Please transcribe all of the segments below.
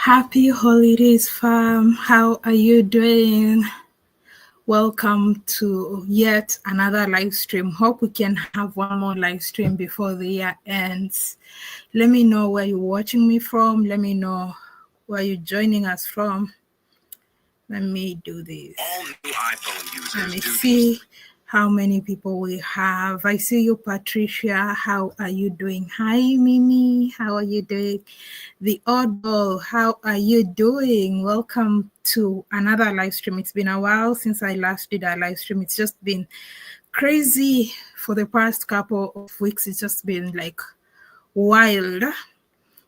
Happy holidays, fam. How are you doing? Welcome to yet another live stream. Hope we can have one more live stream before the year ends. Let me know where you're watching me from. Let me know where you're joining us from. Let me do this. All new iPhone users Let me see how many people we have. I see you, Patricia. How are you doing? Hi, Mimi. How are you doing? The Oddball, how are you doing? Welcome to another live stream. It's been a while since I last did a live stream. It's just been crazy for the past couple of weeks. It's just been like wild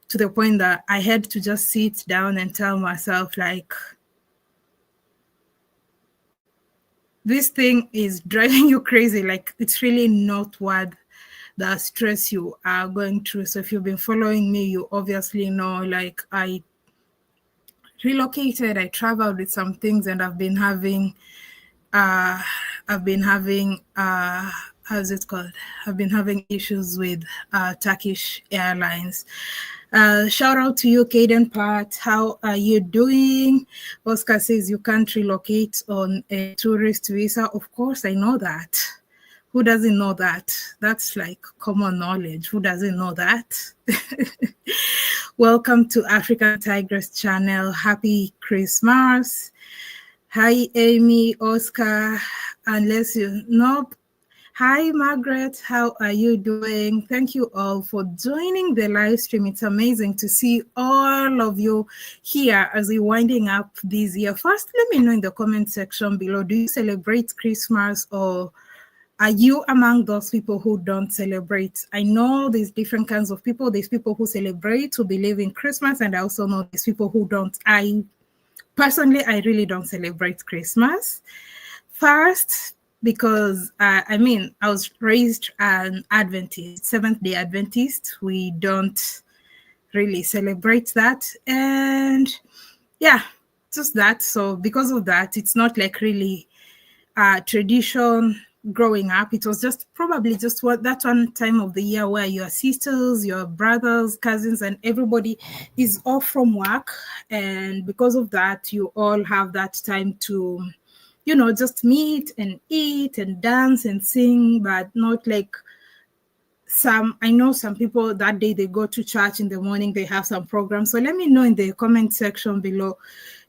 to the point that I had to just sit down and tell myself, like, this thing is driving you crazy. Like, it's really not worth the stress you are going through. So if you've been following me, you obviously know, like, I relocated, I traveled with some things, and I've been having how's it called? I've been having issues with Turkish Airlines. Shout out to you, Caden Pat. How are you doing? Oscar says you can't relocate on a tourist visa. Of course, I know that. Who doesn't know that? That's like common knowledge. Who doesn't know that? Welcome to African Tigress channel. Happy Christmas. Hi, Amy, Oscar, unless you, nope. Hi, Margaret. How are you doing? Thank you all for joining the live stream. It's amazing to see all of you here as we're winding up this year. First, let me know in the comment section below, do you celebrate Christmas, or are you among those people who don't celebrate? I know there's different kinds of people. There's people who celebrate, who believe in Christmas, and I also know there's people who don't. Personally, I really don't celebrate Christmas. First, because I was raised an Adventist, Seventh-day Adventist. We don't really celebrate that. And yeah, just that. So because of that, it's not like really a tradition growing up. It was just probably just that one time of the year where your sisters, your brothers, cousins, and everybody is off from work. And because of that, you all have that time to, just meet and eat and dance and sing, but not like I know some people that day they go to church in the morning, they have some programs. So let me know in the comment section below.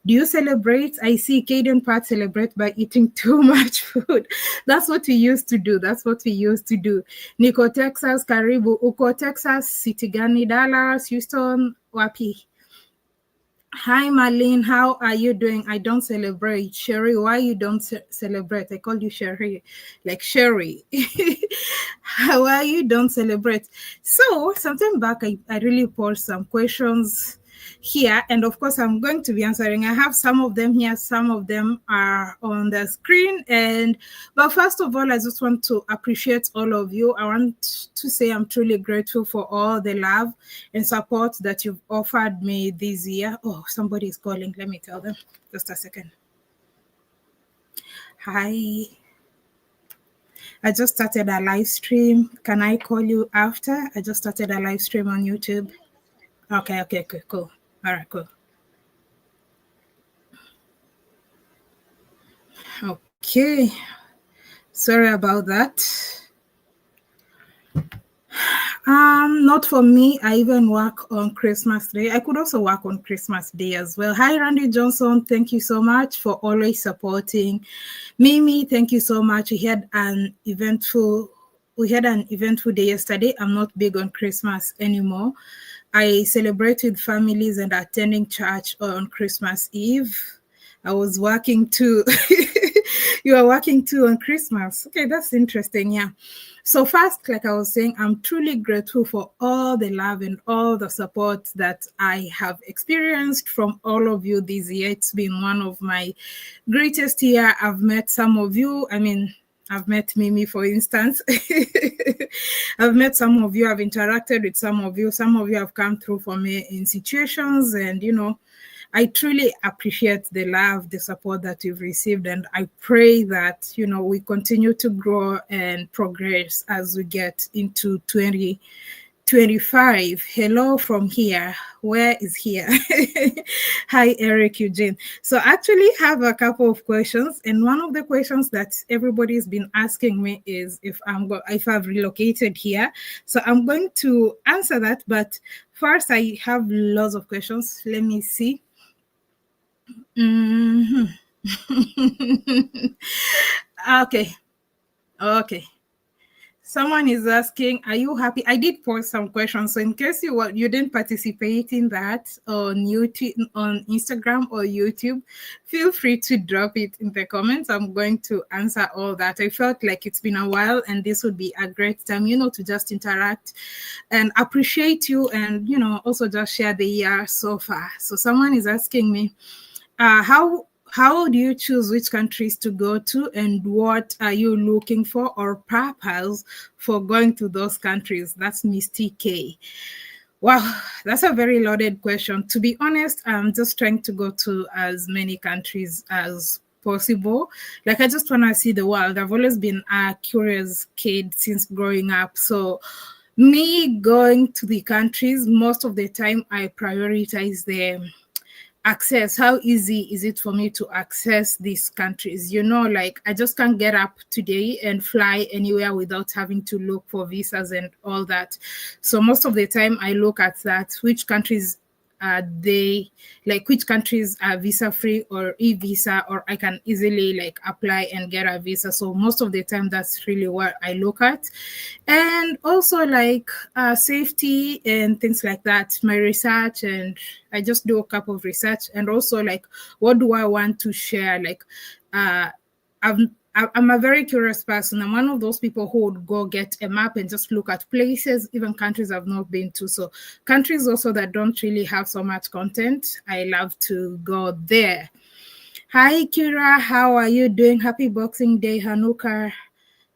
Do you celebrate? I see Caden Pat celebrate by eating too much food. That's what we used to do. Nico, Texas, Karibu, Uko, Texas, City Gani, Dallas, Houston, Wapi. Hi, Marlene. How are you doing? I don't celebrate. Sherry, why you don't celebrate? I called you Sherry, like Sherry. How are you don't celebrate? So, sometime back, I really posed some questions here, and of course I'm going to be answering. I have some of them here, some of them are on the screen, but first of all, I just want to appreciate all of you. I want to say I'm truly grateful for all the love and support that you've offered me this year. Oh, somebody is calling. Let me tell them. Just a second. Hi. I just started a live stream. Can I call you after? I just started a live stream on YouTube. Okay, cool. All right, cool. Okay. Sorry about that. Not for me. I even work on Christmas Day. I could also work on Christmas Day as well. Hi, Randy Johnson. Thank you so much for always supporting. Mimi, thank you so much. We had an eventful day yesterday. I'm not big on Christmas anymore. I celebrate with families and attending church on Christmas Eve. I was working too. You are working too on Christmas. Okay, that's interesting. Yeah. So first, like I was saying, I'm truly grateful for all the love and all the support that I have experienced from all of you this year. It's been one of my greatest year. I've met some of you. I've met Mimi, for instance. I've met some of you. I've interacted with some of you. Some of you have come through for me in situations, and I truly appreciate the love, the support that you've received, and I pray that, we continue to grow and progress as we get into 2020. 25. Hello from here. Where is here? Hi, Eric Eugene. So I actually have a couple of questions, and one of the questions that everybody's been asking me is if I've relocated here. So I'm going to answer that, but first I have lots of questions. Let me see. Mhm. Okay. Okay. Someone is asking, are you happy? I did post some questions. So in case you didn't participate in that on YouTube, on Instagram or YouTube, feel free to drop it in the comments. I'm going to answer all that. I felt like it's been a while and this would be a great time, to just interact and appreciate you and, also just share the year so far. So someone is asking me, how do you choose which countries to go to, and what are you looking for or purpose for going to those countries? That's Misty K. Wow, that's a very loaded question. To be honest, I'm just trying to go to as many countries as possible. Like, I just want to see the world. I've always been a curious kid since growing up. So me going to the countries, most of the time I prioritize them access. How easy is it for me to access these countries? Like, I just can't get up today and fly anywhere without having to look for visas and all that. So most of the time I look at that, which countries are they, like which countries are visa free or e-visa, or I can easily like apply and get a visa. So most of the time that's really what I look at. And also like safety and things like that, my research, and I just do a couple of research. And also like, what do I want to share? Like I'm a very curious person. I'm one of those people who would go get a map and just look at places, even countries I've not been to. So countries also that don't really have so much content, I love to go there. Hi, Kira. How are you doing? Happy Boxing Day, Hanukkah.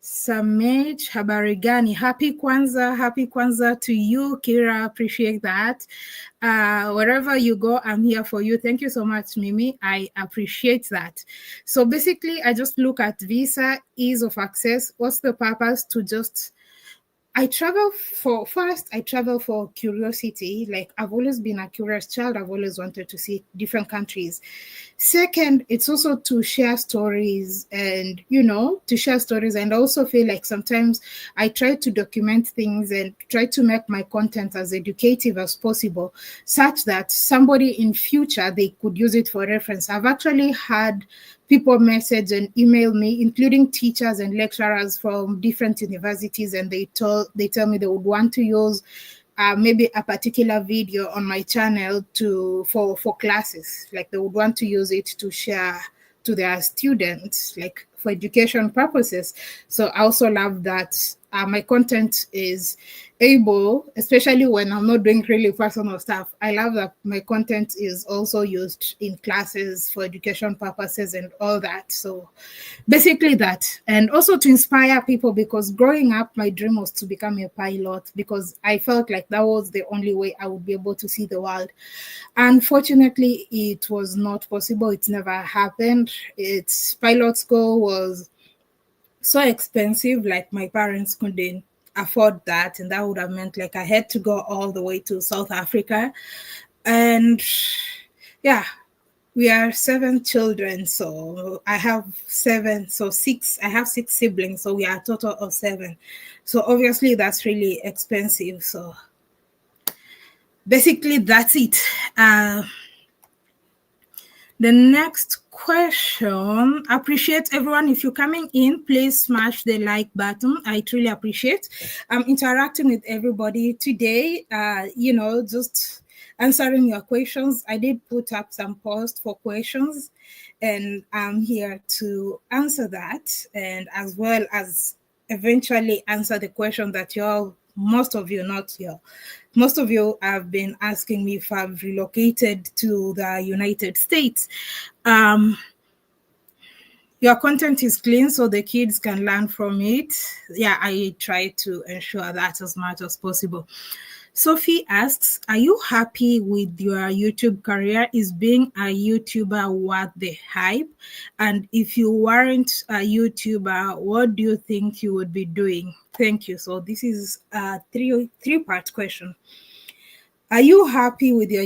Samej, habari gani? Happy Kwanzaa to you, Kira. Appreciate that. Wherever you go, I'm here for you. Thank you so much, Mimi. I appreciate that. So basically, I just look at visa, ease of access. What's the purpose? I travel for curiosity. Like, I've always been a curious child. I've always wanted to see different countries. Second, it's also to share stories and, and also feel like sometimes I try to document things and try to make my content as educative as possible, such that somebody in future, they could use it for reference. I've actually had people message and email me, including teachers and lecturers from different universities, and they tell me they would want to use maybe a particular video on my channel for classes. Like, they would want to use it to share to their students, like for education purposes. So I also love that my content is able, especially when I'm not doing really personal stuff. I love that my content is also used in classes for education purposes and all that. So basically that. And also to inspire people, because growing up, my dream was to become a pilot, because I felt like that was the only way I would be able to see the world. Unfortunately, it was not possible. It never happened. Pilot school was so expensive, like my parents couldn't afford that, and that would have meant like I had to go all the way to South Africa. And yeah, we are 7 children, so I have 7, so 6, I have 6 siblings, so we are a total of 7. So obviously that's really expensive. So basically that's it. The next question. Appreciate everyone. If you're coming in, please smash the like button. I truly appreciate. I'm interacting with everybody today. Just answering your questions. I did put up some posts for questions, and I'm here to answer that, and as well as eventually answer the question that most of you have been asking me if I've relocated to the United States. your content is clean so the kids can learn from it. Yeah, I try to ensure that as much as possible. Sophie asks, are you happy with your YouTube career? Is being a YouTuber worth the hype? And if you weren't a YouTuber, what do you think you would be doing? Thank you. So this is a three-part question. Are you happy with your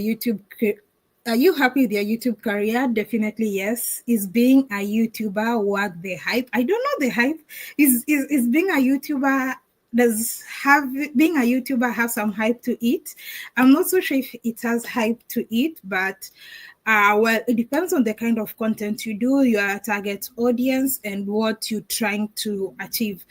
Are you happy with your YouTube career? Definitely yes. Is being a YouTuber worth the hype? I don't know the hype. Is being a YouTuber, does have being a YouTuber have some hype to it? I'm not so sure if it has hype to it, but well, it depends on the kind of content you do, your target audience, and what you're trying to achieve.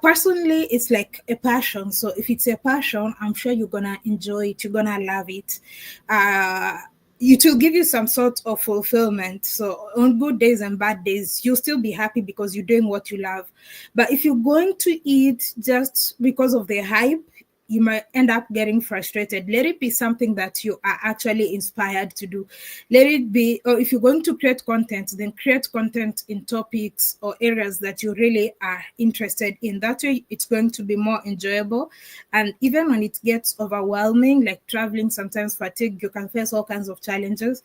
Personally, it's like a passion. So if it's a passion, I'm sure you're gonna enjoy it. You're gonna love it. Uh, it will give you some sort of fulfillment. So on good days and bad days, you'll still be happy because you're doing what you love. But if you're going to eat just because of the hype, you might end up getting frustrated. Let it be something that you are actually inspired to do. Let it be, or if you're going to create content, then create content in topics or areas that you really are interested in. That way, it's going to be more enjoyable. And even when it gets overwhelming, like traveling, sometimes fatigue, you can face all kinds of challenges.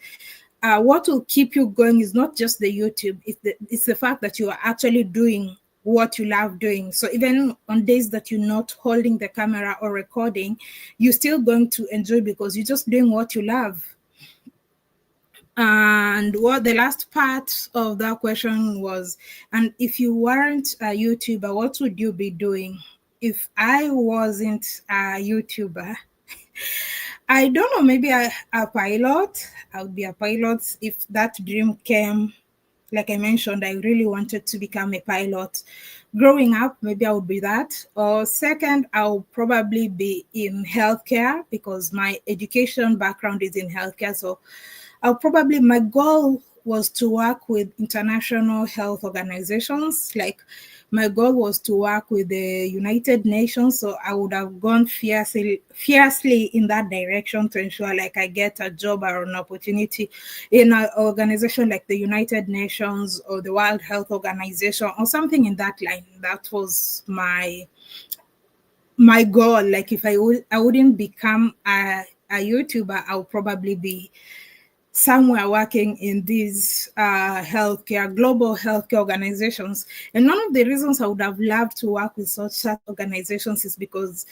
What will keep you going is not just the YouTube, it's the fact that you are actually doing what you love doing. So even on days that you're not holding the camera or recording, you're still going to enjoy because you're just doing what you love. And what the last part of that question was, and if you weren't a YouTuber, what would you be doing? If I wasn't a YouTuber, I don't know, maybe a pilot. I would be a pilot if that dream came. Like I mentioned, I really wanted to become a pilot. Growing up, maybe I would be that. Or second, I'll probably be in healthcare because my education background is in healthcare. So my goal was to work with international health organizations. Like my goal was to work with the United Nations. So I would have gone fiercely in that direction to ensure like I get a job or an opportunity in an organization like the United Nations or the World Health Organization or something in that line. That was my goal. Like if I wouldn't become a YouTuber, I would probably be somewhere working in these global healthcare organizations. And one of the reasons I would have loved to work with such organizations is because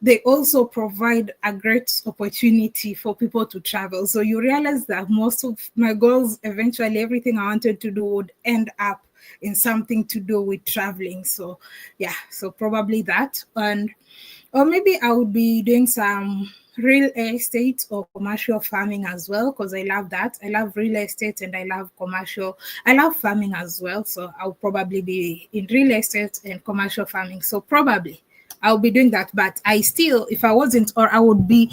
they also provide a great opportunity for people to travel. So you realize that most of my goals, eventually everything I wanted to do would end up in something to do with traveling. So yeah, so probably that. Or maybe I would be doing some real estate or commercial farming as well, because I love that. I love real estate and I love farming as well. So I'll probably be in real estate and commercial farming. So probably I'll be doing that. But if I wasn't, or I would be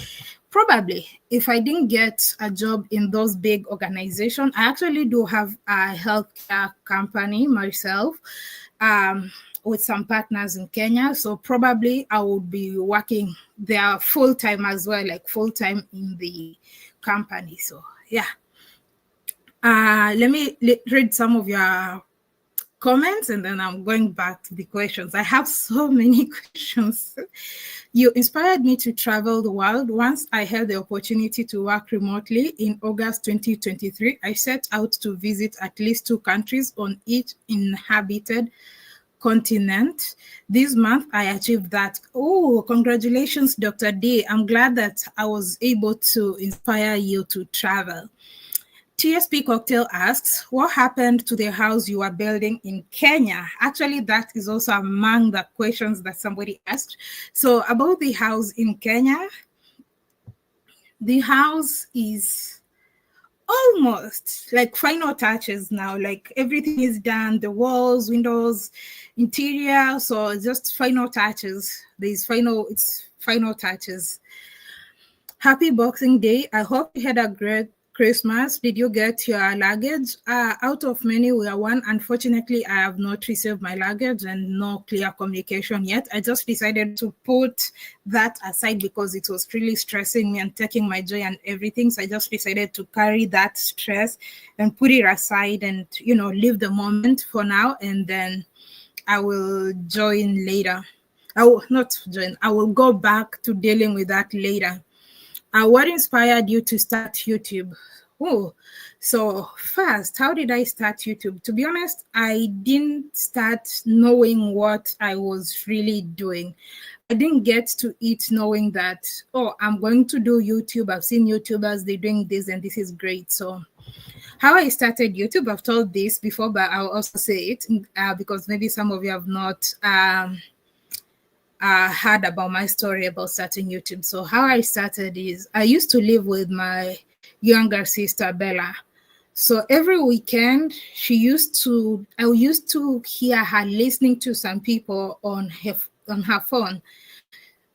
probably, if I didn't get a job in those big organizations. I actually do have a healthcare company myself. With some partners in Kenya. So probably I would be working there full time as well, like full time in the company. So yeah. Let me read some of your comments and then I'm going back to the questions. I have so many questions. You inspired me to travel the world. Once I had the opportunity to work remotely in August 2023, I set out to visit at least 2 countries on each inhabited continent. This month I achieved that. Oh, congratulations, Dr. D. I'm glad that I was able to inspire you to travel. TSP Cocktail asks, what happened to the house you are building in Kenya? Actually, that is also among the questions that somebody asked. So about the house in Kenya, the house is almost like final touches now. Like everything is done, the walls, windows, interior. So just final touches. It's final touches. Happy Boxing Day. I hope you had a Christmas. Did you get your luggage? Out of many, we are one. Unfortunately, I have not received my luggage and no clear communication yet. I just decided to put that aside because it was really stressing me and taking my joy and everything. So I just decided to carry that stress and put it aside and, live the moment for now. And then I will join later. I will not join. I will go back to dealing with that later. What inspired you to start YouTube? Oh, so first, how did I start YouTube? To be honest, I didn't start knowing what I was really doing. I didn't get to it knowing that, I'm going to do YouTube. I've seen YouTubers, they're doing this and this is great. So how I started YouTube, I've told this before, but I'll also say it because maybe some of you have not heard about my story about starting YouTube. So how I started is I used to live with my younger sister, Bella. So every weekend, I used to hear her listening to some people on her phone.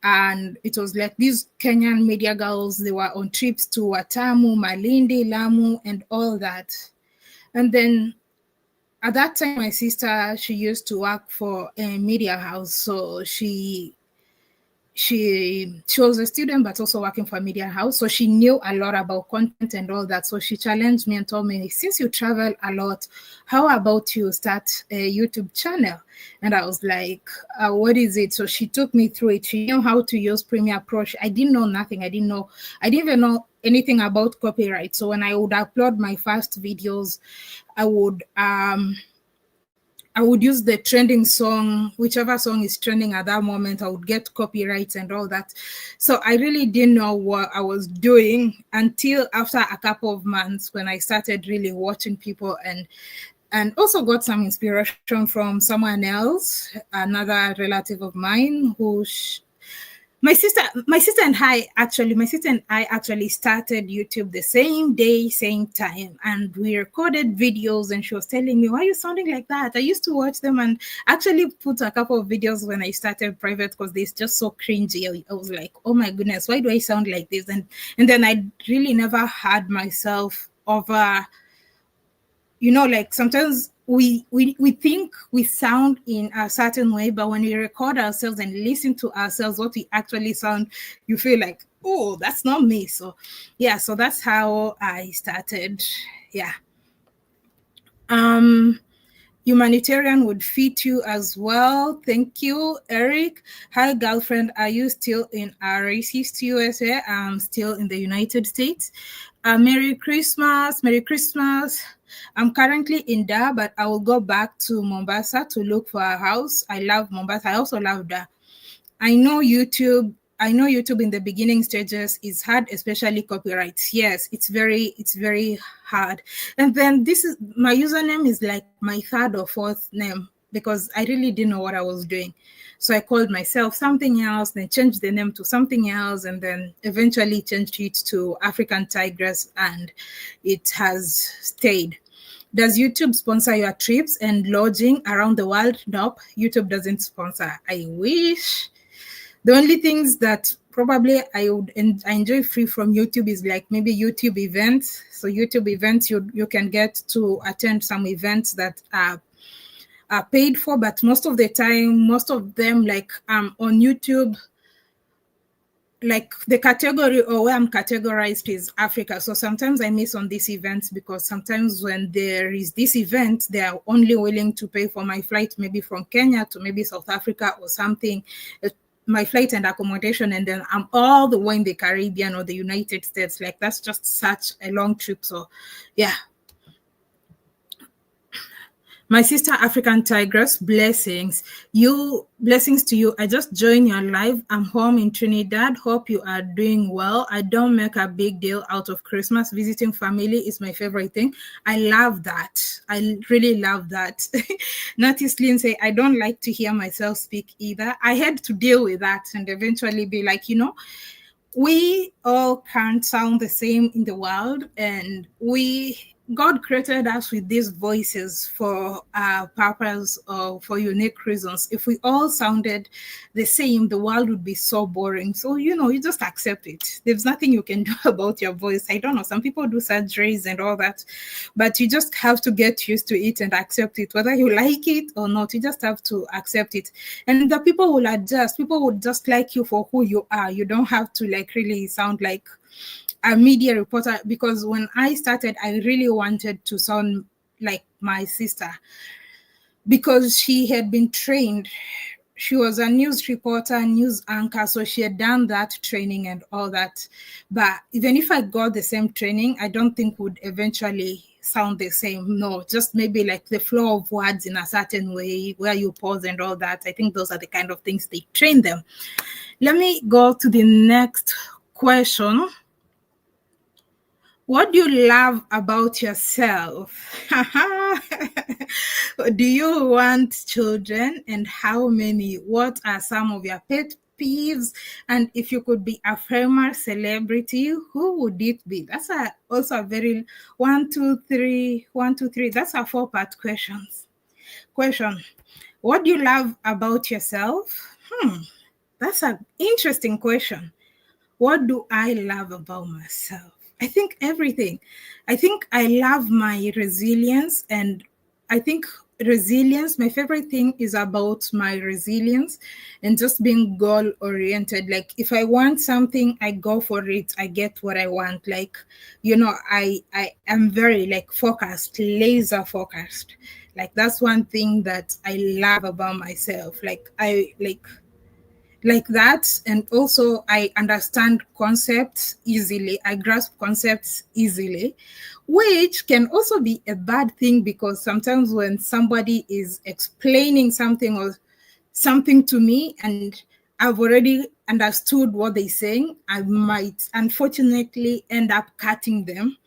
And it was like these Kenyan media girls, they were on trips to Watamu, Malindi, Lamu, and all that. And then at that time, my sister, she used to work for a media house. So she was a student, but also working for a media house. So she knew a lot about content and all that. So she challenged me and told me, since you travel a lot, how about you start a YouTube channel? And I was like, what is it? So she took me through it. She knew how to use Premiere Pro. I didn't know nothing. I didn't even know anything about copyright. So when I would upload my first videos, I would use the trending song, whichever song is trending at that moment. I would get copyrights and all that. So I really didn't know what I was doing until after a couple of months when I started really watching people and also got some inspiration from someone else, another relative of mine who my sister and I actually started YouTube the same day, same time, and we recorded videos. And she was telling me, "Why are you sounding like that?" I used to watch them and actually put a couple of videos when I started private because they're just so cringy. I was like, "Oh my goodness, why do I sound like this?" And then I really never had myself over. Like sometimes we think we sound in a certain way, but when we record ourselves and listen to ourselves, what we actually sound, you feel like, oh, that's not me. So yeah, so that's how I started. Yeah. Humanitarian would fit you as well. Thank you, Eric. Hi, girlfriend. Are you still in a racist USA? I'm still in the United States. Merry Christmas. Merry Christmas. I'm currently in Dar, but I will go back to Mombasa to look for a house. I love Mombasa. I also love Dar. I know YouTube in the beginning stages is hard, especially copyrights. Yes, it's very hard. And then my username is like my third or fourth name because I really didn't know what I was doing. So I called myself something else, then changed the name to something else, and then eventually changed it to African Tigress, and it has stayed. Does YouTube sponsor your trips and lodging around the world? Nope, YouTube doesn't sponsor. I wish. The only things that probably I enjoy free from YouTube is like maybe YouTube events. So YouTube events, you can get to attend some events that are paid for, but most of them like on YouTube, like the category or where I'm categorized is Africa. So sometimes I miss on these events because sometimes when there is this event, they are only willing to pay for my flight, maybe from Kenya to maybe South Africa or something, my flight and accommodation, and then I'm all the way in the Caribbean or the United States. Like that's just such a long trip. So yeah. My sister, African Tigress, blessings to you. I just joined your live. I'm home in Trinidad. Hope you are doing well. I don't make a big deal out of Christmas. Visiting family is my favorite thing. I love that. I really love that. Notice Lindsay, I don't like to hear myself speak either. I had to deal with that and eventually be like, we all can't sound the same in the world, and we God created us with these voices for a purpose or for unique reasons. If we all sounded the same, the world would be so boring. So, you just accept it. There's nothing you can do about your voice. I don't know. Some people do surgeries and all that, but you just have to get used to it and accept it. Whether you like it or not, you just have to accept it. And the people will adjust. People would just like you for who you are. You don't have to like really sound like a media reporter, because when I started, I really wanted to sound like my sister because she had been trained. She was a news reporter, news anchor, so she had done that training and all that. But even if I got the same training, I don't think would eventually sound the same. No, just maybe like the flow of words in a certain way where you pause and all that. I think those are the kind of things they train them. Let me go to the next question. What do you love about yourself? Do you want children, and how many? What are some of your pet peeves? And if you could be a famous celebrity, who would it be? That's also a very 1, 2, 3. That's a 4-part question. What do you love about yourself? That's an interesting question. What do I love about myself? I think everything. I think I love my resilience, and I think my favorite thing is about my resilience and just being goal oriented. Like if I want something, I go for it. I get what I want. Like, I am very like focused, laser focused. Like that's one thing that I love about myself. Like that. And also I understand concepts easily. I grasp concepts easily, which can also be a bad thing, because sometimes when somebody is explaining something or something to me and I've already understood what they're saying, I might unfortunately end up cutting them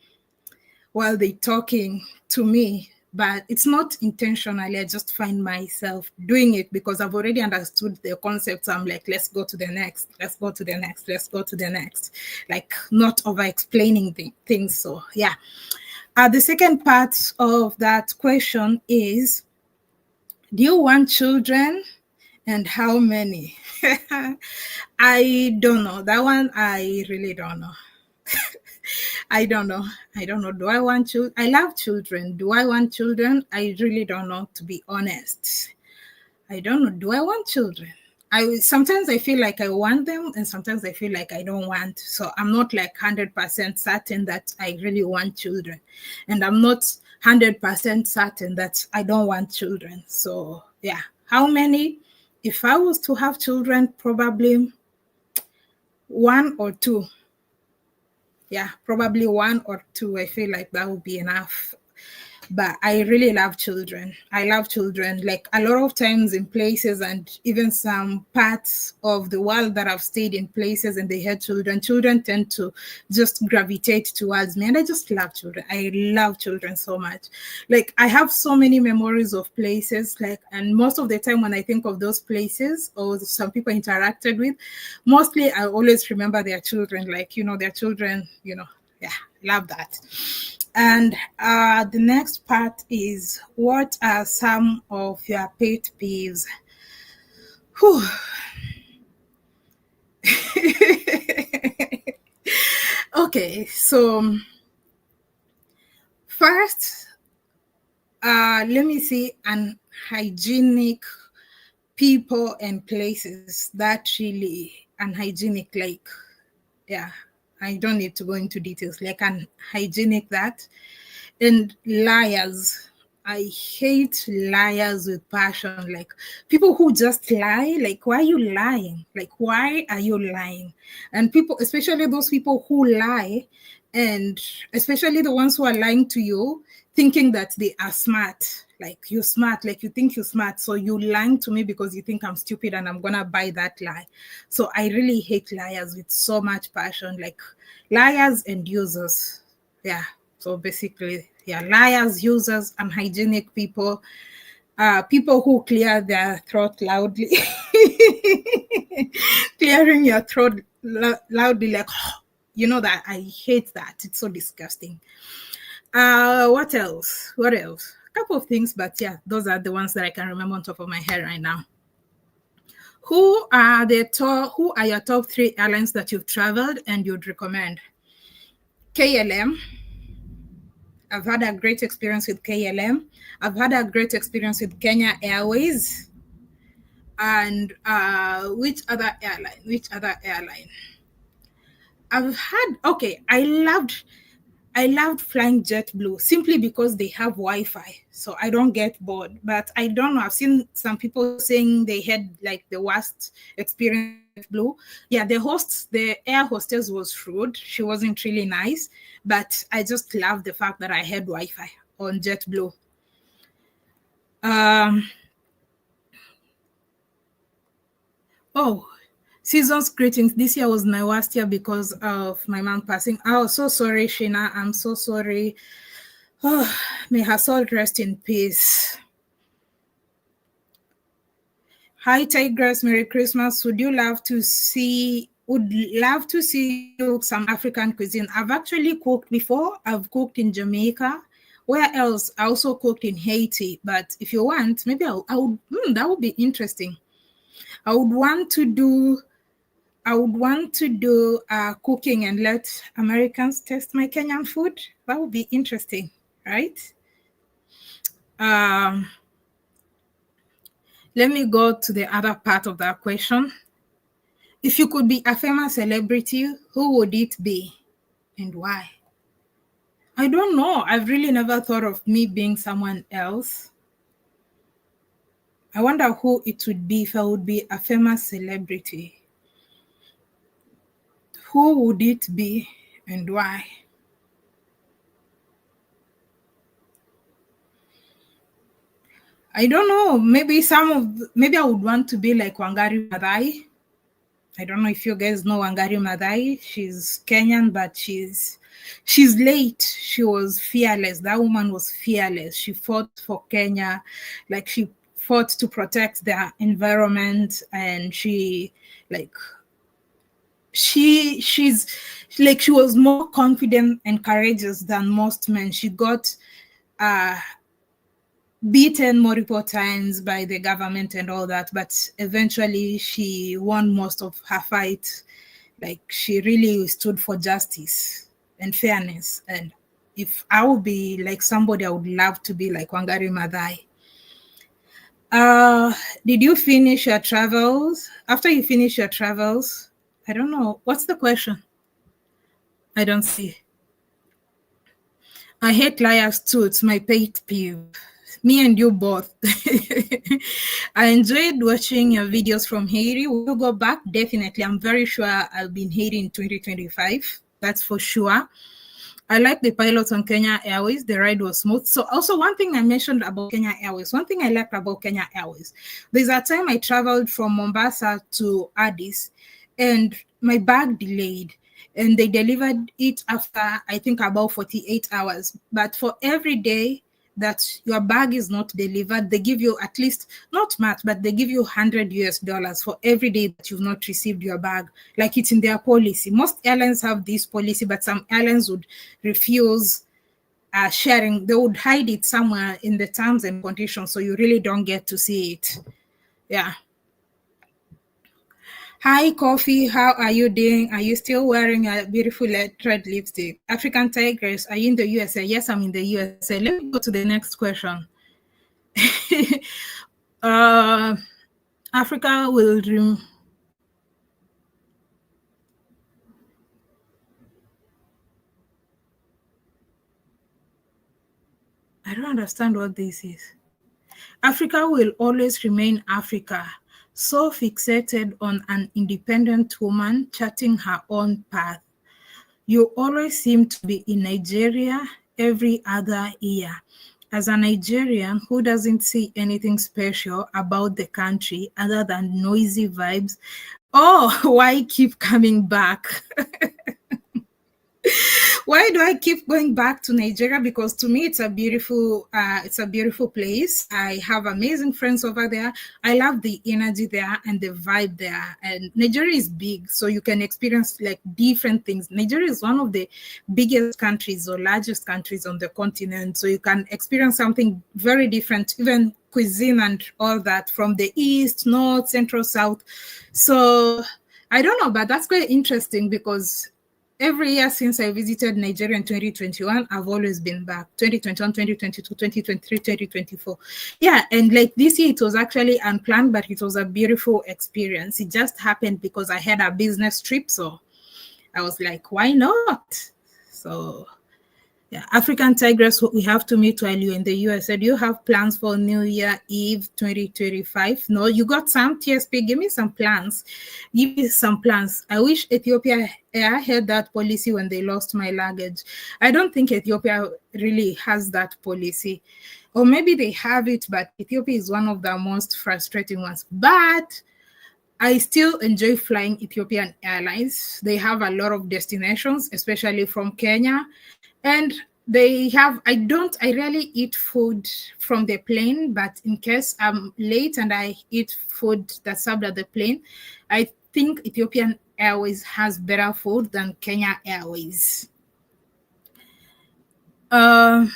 while they're talking to me. But it's not intentionally. I just find myself doing it because I've already understood the concept. So I'm like, let's go to the next, let's go to the next, let's go to the next. Like not over explaining things. So yeah. The second part of that question is, do you want children, and how many? I don't know. That one, I really don't know. I don't know. Do I want children? I love children. Do I want children? I really don't know, to be honest. I don't know. Do I want children? Sometimes I feel like I want them, and sometimes I feel like I don't want. So I'm not like 100% certain that I really want children, and I'm not 100% certain that I don't want children. So yeah, how many? If I was to have children, probably 1 or 2. Yeah, probably 1 or 2. I feel like that would be enough. But I really love children. I love children. Like a lot of times in places, and even some parts of the world that I've stayed in places and they had children tend to just gravitate towards me. And I just love children. I love children so much. Like I have so many memories of places, and most of the time when I think of those places or some people interacted with, mostly I always remember their children, their children, yeah, love that. And the next part is, what are some of your pet peeves? Whew. Okay, so first, let me see, unhygienic people and places. That really unhygienic, like, yeah, I don't need to go into details, like unhygienic that. And liars. I hate liars with passion. Like people who just lie. Like, why are you lying? Like, why are you lying? And people, especially those people who lie, and especially the ones who are lying to you, thinking that they are smart. Like you're smart, like you think you're smart. So you lying to me because you think I'm stupid and I'm gonna buy that lie. So I really hate liars with so much passion. Like liars and users. Yeah. So basically, yeah, liars, users, unhygienic people, people who clear their throat loudly, clearing your throat loudly, like, that I hate that. It's so disgusting. What else? What else? A couple of things, but yeah, those are the ones that I can remember on top of my head right now. Who are your top 3 airlines that you've traveled and you'd recommend? KLM. I've had a great experience with KLM. I've had a great experience with Kenya Airways. And which other airline? I loved flying JetBlue simply because they have Wi-Fi, so I don't get bored. But I don't know. I've seen some people saying they had like the worst experience with JetBlue. Yeah, the air hostess was rude. She wasn't really nice, but I just love the fact that I had Wi-Fi on JetBlue. Oh, season's greetings. This year was my worst year because of my mom passing. Oh, so sorry, Sheena. I'm so sorry. Oh, may her soul rest in peace. Hi, Tigress. Merry Christmas. Would love to see some African cuisine. I've actually cooked before. I've cooked in Jamaica. Where else? I also cooked in Haiti. But if you want, maybe I would. That would be interesting. I would want to do cooking and let Americans taste my Kenyan food. That would be interesting, right? Let me go to the other part of that question. If you could be a famous celebrity, who would it be and why? I don't know. I've really never thought of me being someone else. I wonder who it would be if I would be a famous celebrity. Who would it be and why? I don't know. Maybe I would want to be like Wangari Maathai. I don't know if you guys know Wangari Maathai. She's Kenyan, but she's late. She was fearless. That woman was fearless. She fought for Kenya, like she fought to protect the environment, and she's like she was more confident and courageous than most men. She got beaten multiple times by the government and all that, but eventually she won most of her fight. Like she really stood for justice and fairness. And if I would be like somebody, I would love to be like Wangari Maathai. Did you finish your travels? After you finish your travels, I don't know. What's the question? I don't see. I hate liars too. It's my pet peeve. Me and you both. I enjoyed watching your videos from Haiti. We'll go back, definitely. I'm very sure I'll be in Haiti in 2025. That's for sure. I like the pilots on Kenya Airways. The ride was smooth. So also one thing I mentioned about Kenya Airways, one thing I liked about Kenya Airways, there's a time I traveled from Mombasa to Addis and my bag delayed. And they delivered it after, I think, about 48 hours. But for every day that your bag is not delivered, they give you at least, not much, but they give you $100 for every day that you've not received your bag. Like it's in their policy. Most airlines have this policy, but some airlines would refuse sharing. They would hide it somewhere in the terms and conditions, so you really don't get to see it. Yeah. Hi, Coffee. How are you doing? Are you still wearing a beautiful red lipstick? African Tigress, are you in the USA? Yes, I'm in the USA. Let me go to the next question. Africa will I don't understand what this is. Africa will always remain Africa, so fixated on an independent woman charting her own path. You always seem to be in Nigeria every other year. As a Nigerian who doesn't see anything special about the country other than noisy vibes, why keep coming back? Why do I keep going back to Nigeria? Because to me, it's a beautiful place. I have amazing friends over there. I love the energy there and the vibe there. And Nigeria is big, so you can experience like different things. Nigeria is one of the biggest countries or largest countries on the continent, so you can experience something very different, even cuisine and all that, from the east, north, central, south. So I don't know, but that's quite interesting because every year since I visited Nigeria in 2021, I've always been back. 2021, 2022, 2023, 2024. Yeah, and like this year, it was actually unplanned, but it was a beautiful experience. It just happened because I had a business trip. So I was like, why not? So yeah, African Tigress, we have to meet while you're in the US. So do you have plans for New Year Eve 2025? No, you got some? TSP, give me some plans. Give me some plans. I wish Ethiopia Air had that policy when they lost my luggage. I don't think Ethiopia really has that policy. Or maybe they have it, but Ethiopia is one of the most frustrating ones. But I still enjoy flying Ethiopian Airlines. They have a lot of destinations, especially from Kenya. And I rarely eat food from the plane, but in case I'm late and I eat food that's served at the plane, I think Ethiopian Airways has better food than Kenya Airways. I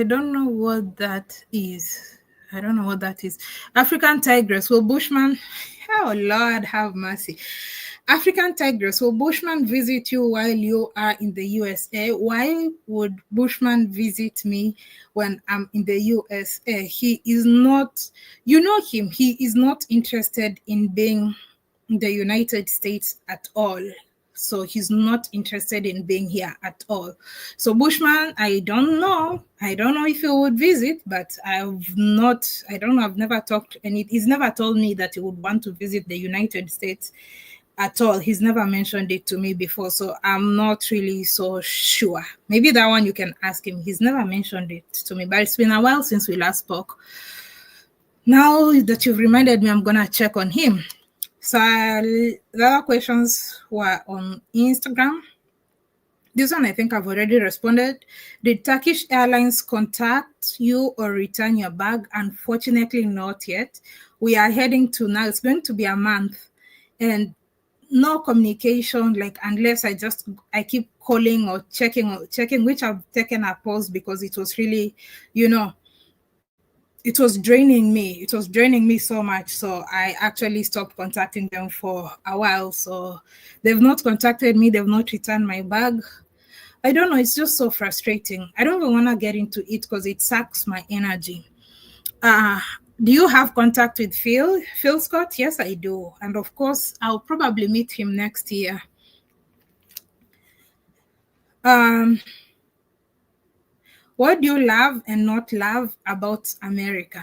don't know what that is. African Tigress. Will Bushman, oh Lord, have mercy. African Tigress, will Bushman visit you while you are in the USA? Why would Bushman visit me when I'm in the USA? He is not, you know him, he is not interested in being in the United States at all. So he's not interested in being here at all. So Bushman, I don't know if he would visit, but I've never talked, and he's never told me that he would want to visit the United States at all. He's never mentioned it to me before, so I'm not really so sure. Maybe that one you can ask him. He's never mentioned it to me, but it's been a while since we last spoke. Now that you've reminded me, I'm gonna check on him. So the other questions were on Instagram. This one I think I've already responded. Did Turkish Airlines contact you or return your bag? Unfortunately, not yet. We are heading to now. It's going to be a month, and no communication, like unless I keep calling or checking, which I've taken a pause because it was really, it was draining me so much. So I actually stopped contacting them for a while. So they've not contacted me, they've not returned my bag. I don't know, it's just so frustrating. I don't even want to get into it because it sucks my energy. Do you have contact with Phil Scott? Yes, I do. And of course, I'll probably meet him next year. What do you love and not love about America?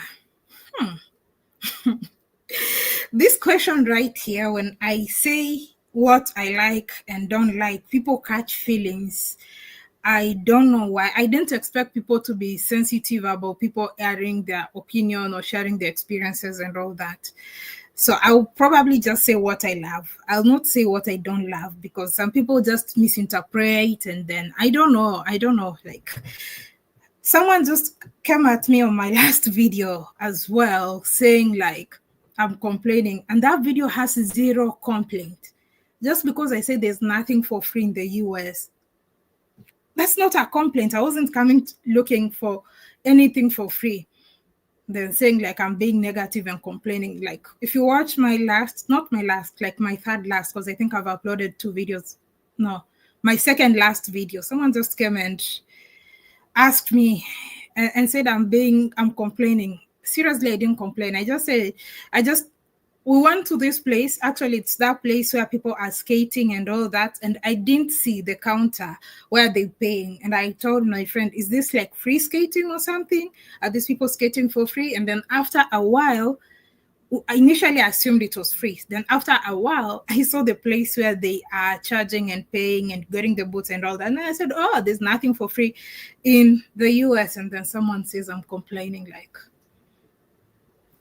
This question right here, when I say what I like and don't like, people catch feelings. I don't know why. I didn't expect people to be sensitive about people airing their opinion or sharing their experiences and all that. So I'll probably just say what I love. I'll not say what I don't love because some people just misinterpret, and then I don't know. Like, someone just came at me on my last video as well saying like I'm complaining, and that video has zero complaint. Just because I say there's nothing for free in the US, that's not a complaint. I wasn't coming looking for anything for free. Then saying like I'm being negative and complaining. Like if you watch my third last, because I think I've uploaded 2 videos. No, my second last video. Someone just came and asked me and said I'm complaining. Seriously, I didn't complain. We went to this place. Actually, it's that place where people are skating and all that. And I didn't see the counter where they're paying. And I told my friend, is this like free skating or something? Are these people skating for free? And then after a while, I initially assumed it was free. Then after a while, I saw the place where they are charging and paying and getting the boots and all that. And I said, oh, there's nothing for free in the US. And then someone says I'm complaining. Like,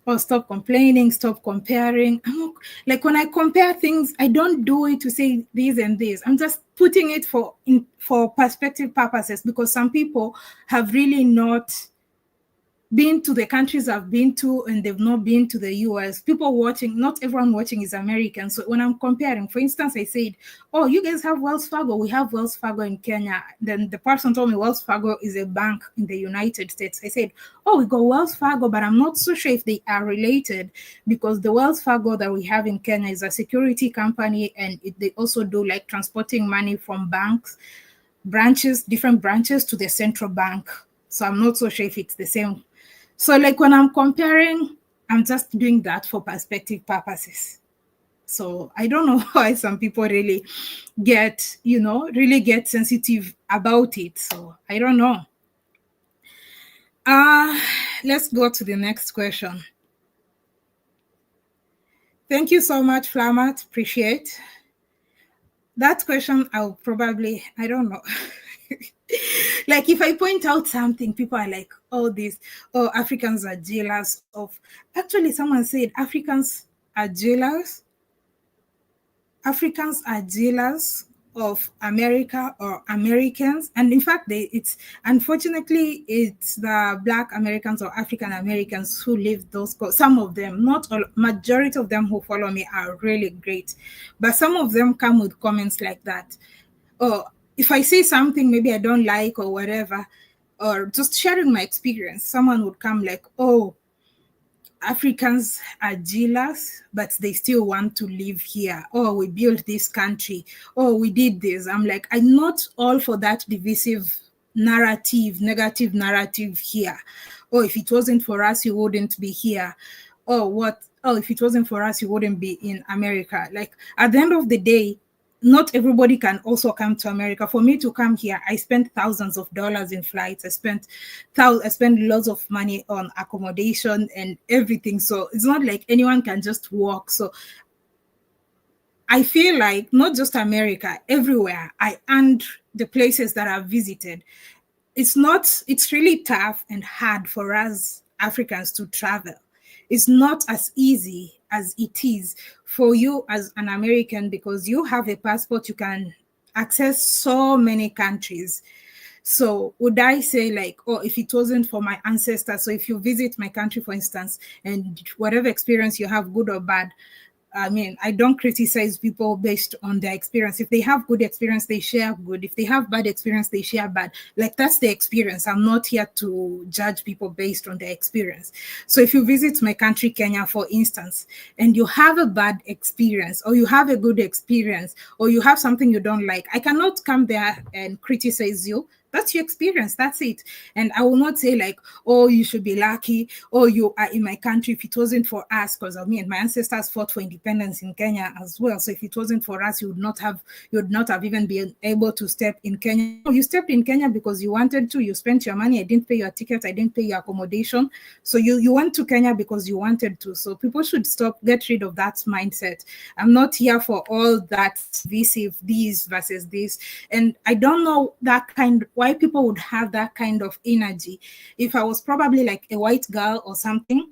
or stop complaining, stop comparing. Like when I compare things, I don't do it to say this and this. I'm just putting it for perspective purposes, because some people have really not been to the countries I've been to, and they've not been to the US. People watching, not everyone watching is American. So when I'm comparing, for instance, I said, "Oh, you guys have Wells Fargo. We have Wells Fargo in Kenya." Then the person told me Wells Fargo is a bank in the United States. I said, "Oh, we got Wells Fargo, but I'm not so sure if they are related, because the Wells Fargo that we have in Kenya is a security company, and they also do like transporting money from banks, different branches to the central bank. So I'm not so sure if it's the same." So like when I'm comparing, I'm just doing that for perspective purposes. So I don't know why some people really really get sensitive about it. So I don't know. Let's go to the next question. Thank you so much, Flamat. Appreciate that question. I don't know. Like if I point out something, people are like, "Oh, Africans are jealous of." Actually, someone said Africans are jealous of America or Americans. And in fact, it's unfortunately it's the Black Americans or African Americans who live those. Some of them, not all, majority of them who follow me are really great, but some of them come with comments like that. Or if I say something maybe I don't like or whatever, or just sharing my experience, someone would come like, "Oh, Africans are jealous, but they still want to live here. Oh, we built this country. Oh, we did this." I'm like, I'm not all for that divisive narrative, negative narrative here. "Oh, if it wasn't for us, you wouldn't be here." Oh, what? Oh, if it wasn't for us, you wouldn't be in America. Like at the end of the day, not everybody can also come to America. For me to come here, I spent thousands of dollars in flights. I spent lots of money on accommodation and everything. So it's not like anyone can just walk. So I feel like not just America, everywhere I earned the places that I've visited. It's really tough and hard for us Africans to travel. It's not as easy as it is for you as an American, because you have a passport, you can access so many countries. So would I say like, "Oh, if it wasn't for my ancestors," so if you visit my country, for instance, and whatever experience you have, good or bad, I mean, I don't criticize people based on their experience. If they have good experience, they share good. If they have bad experience, they share bad. Like that's the experience. I'm not here to judge people based on their experience. So if you visit my country, Kenya, for instance, and you have a bad experience, or you have a good experience, or you have something you don't like, I cannot come there and criticize you. That's your experience. That's it. And I will not say like, "Oh, you should be lucky. Oh, you are in my country. If it wasn't for us," because I mean, my ancestors fought for independence in Kenya as well. So if it wasn't for us, you would not have even been able to step in Kenya. No, you stepped in Kenya because you wanted to. You spent your money. I didn't pay your ticket. I didn't pay your accommodation. So you went to Kenya because you wanted to. So people should get rid of that mindset. I'm not here for all that this versus this. And I don't know why people would have that kind of energy. If I was probably like a white girl or something,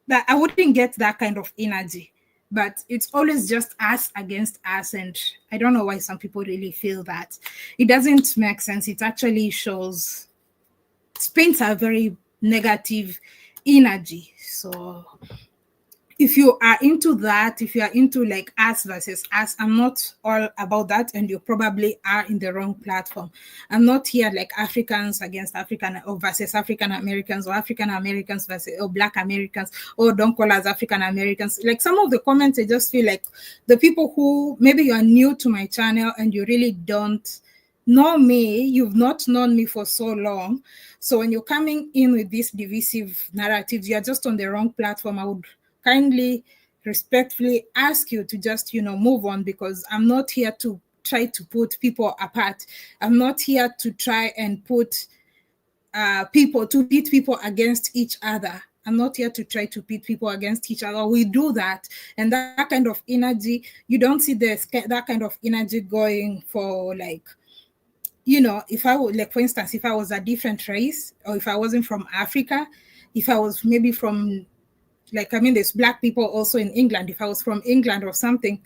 that I wouldn't get that kind of energy. But it's always just us against us. And I don't know why some people really feel that. It doesn't make sense. It actually paints a very negative energy. So if you are into that, if you are into like us versus us, I'm not all about that, and you probably are in the wrong platform. I'm not here like Africans against African or versus African Americans, or African Americans versus or Black Americans, or don't call us African Americans. Like some of the comments, I just feel like the people who maybe you are new to my channel and you really don't know me, you've not known me for so long. So when you're coming in with these divisive narratives, you're just on the wrong platform. I would kindly, respectfully ask you to just, move on, because I'm not here to try to put people apart. I'm not here to try and put pit people against each other. I'm not here to try to pit people against each other. We do that. And that kind of energy, you don't see that kind of energy going for like, if I would, like, for instance, if I was a different race, or if I wasn't from Africa, if I was maybe from like, I mean, there's black people also in England. If I was from England or something,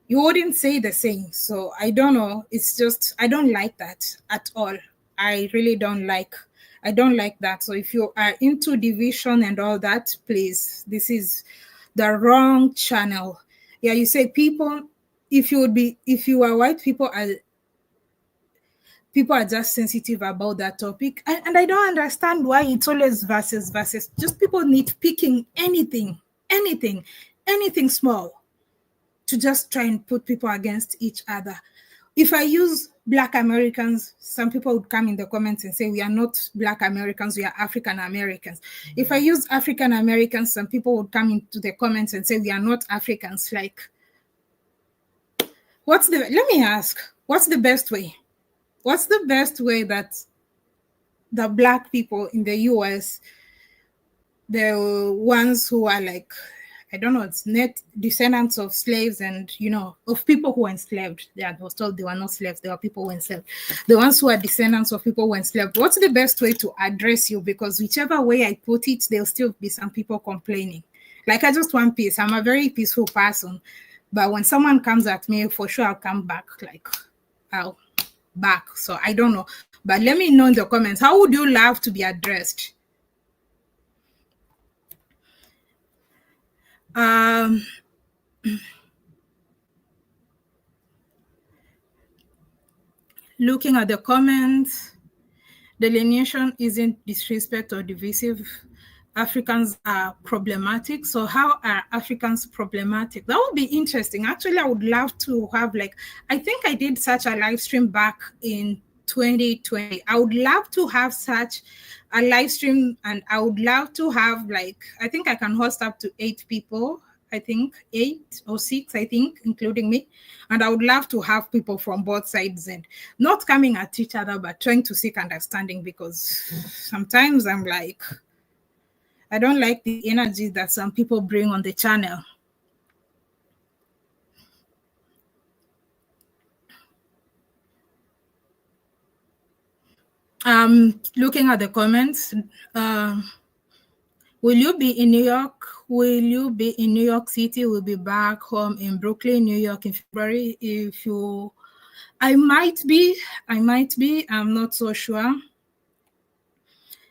you wouldn't say the same. So I don't know. It's just, I don't like that at all. I really don't like, I don't like that. So if you are into division and all that, please, this is the wrong channel. Yeah, you say people, if you are white, people are just sensitive about that topic. And I don't understand why it's always versus. Just people need picking anything small to just try and put people against each other. If I use Black Americans, some people would come in the comments and say, we are not Black Americans, we are African Americans. If I use African Americans, some people would come into the comments and say, we are not Africans. Like, let me ask, what's the best way? What's the best way that the Black people in the US, the ones who are like, I don't know, it's net descendants of slaves and, you know, of people who were enslaved. I was told they were not slaves, they were people who were enslaved. The ones who are descendants of people who were enslaved, what's the best way to address you? Because whichever way I put it, there'll still be some people complaining. Like, I just want peace. I'm a very peaceful person. But when someone comes at me, for sure I'll come back, like, I'll back. So I don't know. But let me know in the comments, how would you love to be addressed? Looking at the comments, delineation isn't disrespect or divisive. Africans are problematic. So how are Africans problematic? That would be interesting. Actually, I would love to have, like, I think I did such a live stream back in 2020. I would love to have such a live stream, and I would love to have, like, I think I can host up to 8 people. I think 8 or 6, I think, including me. And I would love to have people from both sides and not coming at each other, but trying to seek understanding, because sometimes I'm like, I don't like the energy that some people bring on the channel. Looking at the comments, will you be in New York? Will you be in New York City? We'll be back home in Brooklyn, New York in February. If you, I might be, I'm not so sure.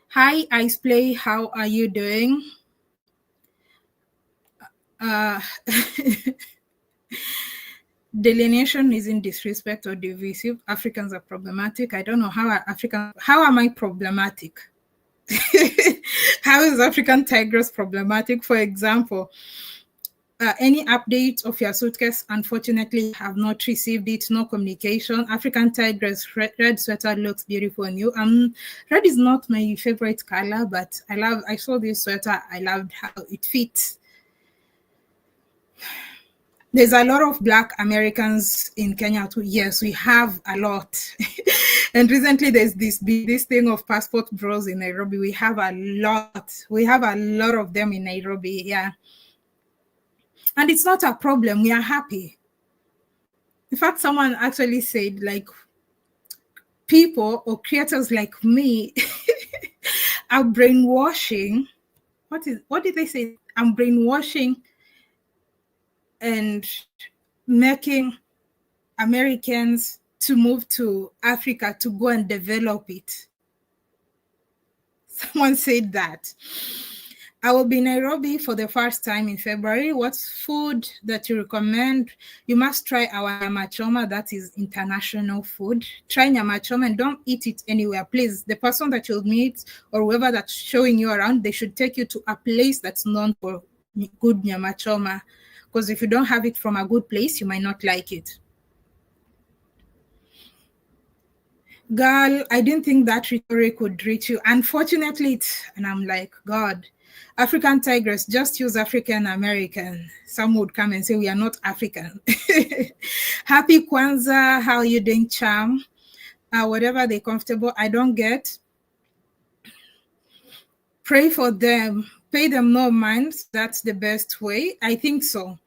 Hi, Ice Play, how are you doing? Delineation isn't disrespect or divisive. Africans are problematic. I don't know how am I problematic? How is African tigress problematic? For example, any update of your suitcase? Unfortunately, have not received it. No communication. African tigress, red sweater looks beautiful on you. Red is not my favorite color, but I saw this sweater. I loved how it fits. There's a lot of Black Americans in Kenya too. Yes, we have a lot. And recently there's this thing of passport bros in Nairobi. We have a lot. We have a lot of them in Nairobi, yeah. And it's not a problem. We are happy. In fact, someone actually said, like, people or creators like me are brainwashing. What did they say? I'm brainwashing and making Americans to move to Africa to go and develop it. Someone said that. I will be in Nairobi for the first time in February. What's food that you recommend? You must try our nyama choma. That is international food. Try nyama choma and don't eat it anywhere. Please, the person that you'll meet or whoever that's showing you around, they should take you to a place that's known for good nyama choma. Because if you don't have it from a good place, you might not like it. Girl, I didn't think that rhetoric would reach you. Unfortunately, and I'm like, God, African tigress, just use African American. Some would come and say, we are not African. Happy Kwanzaa, how are you doing, Charm? Whatever they're comfortable, I don't get. Pray for them, pay them no mind. That's the best way. I think so.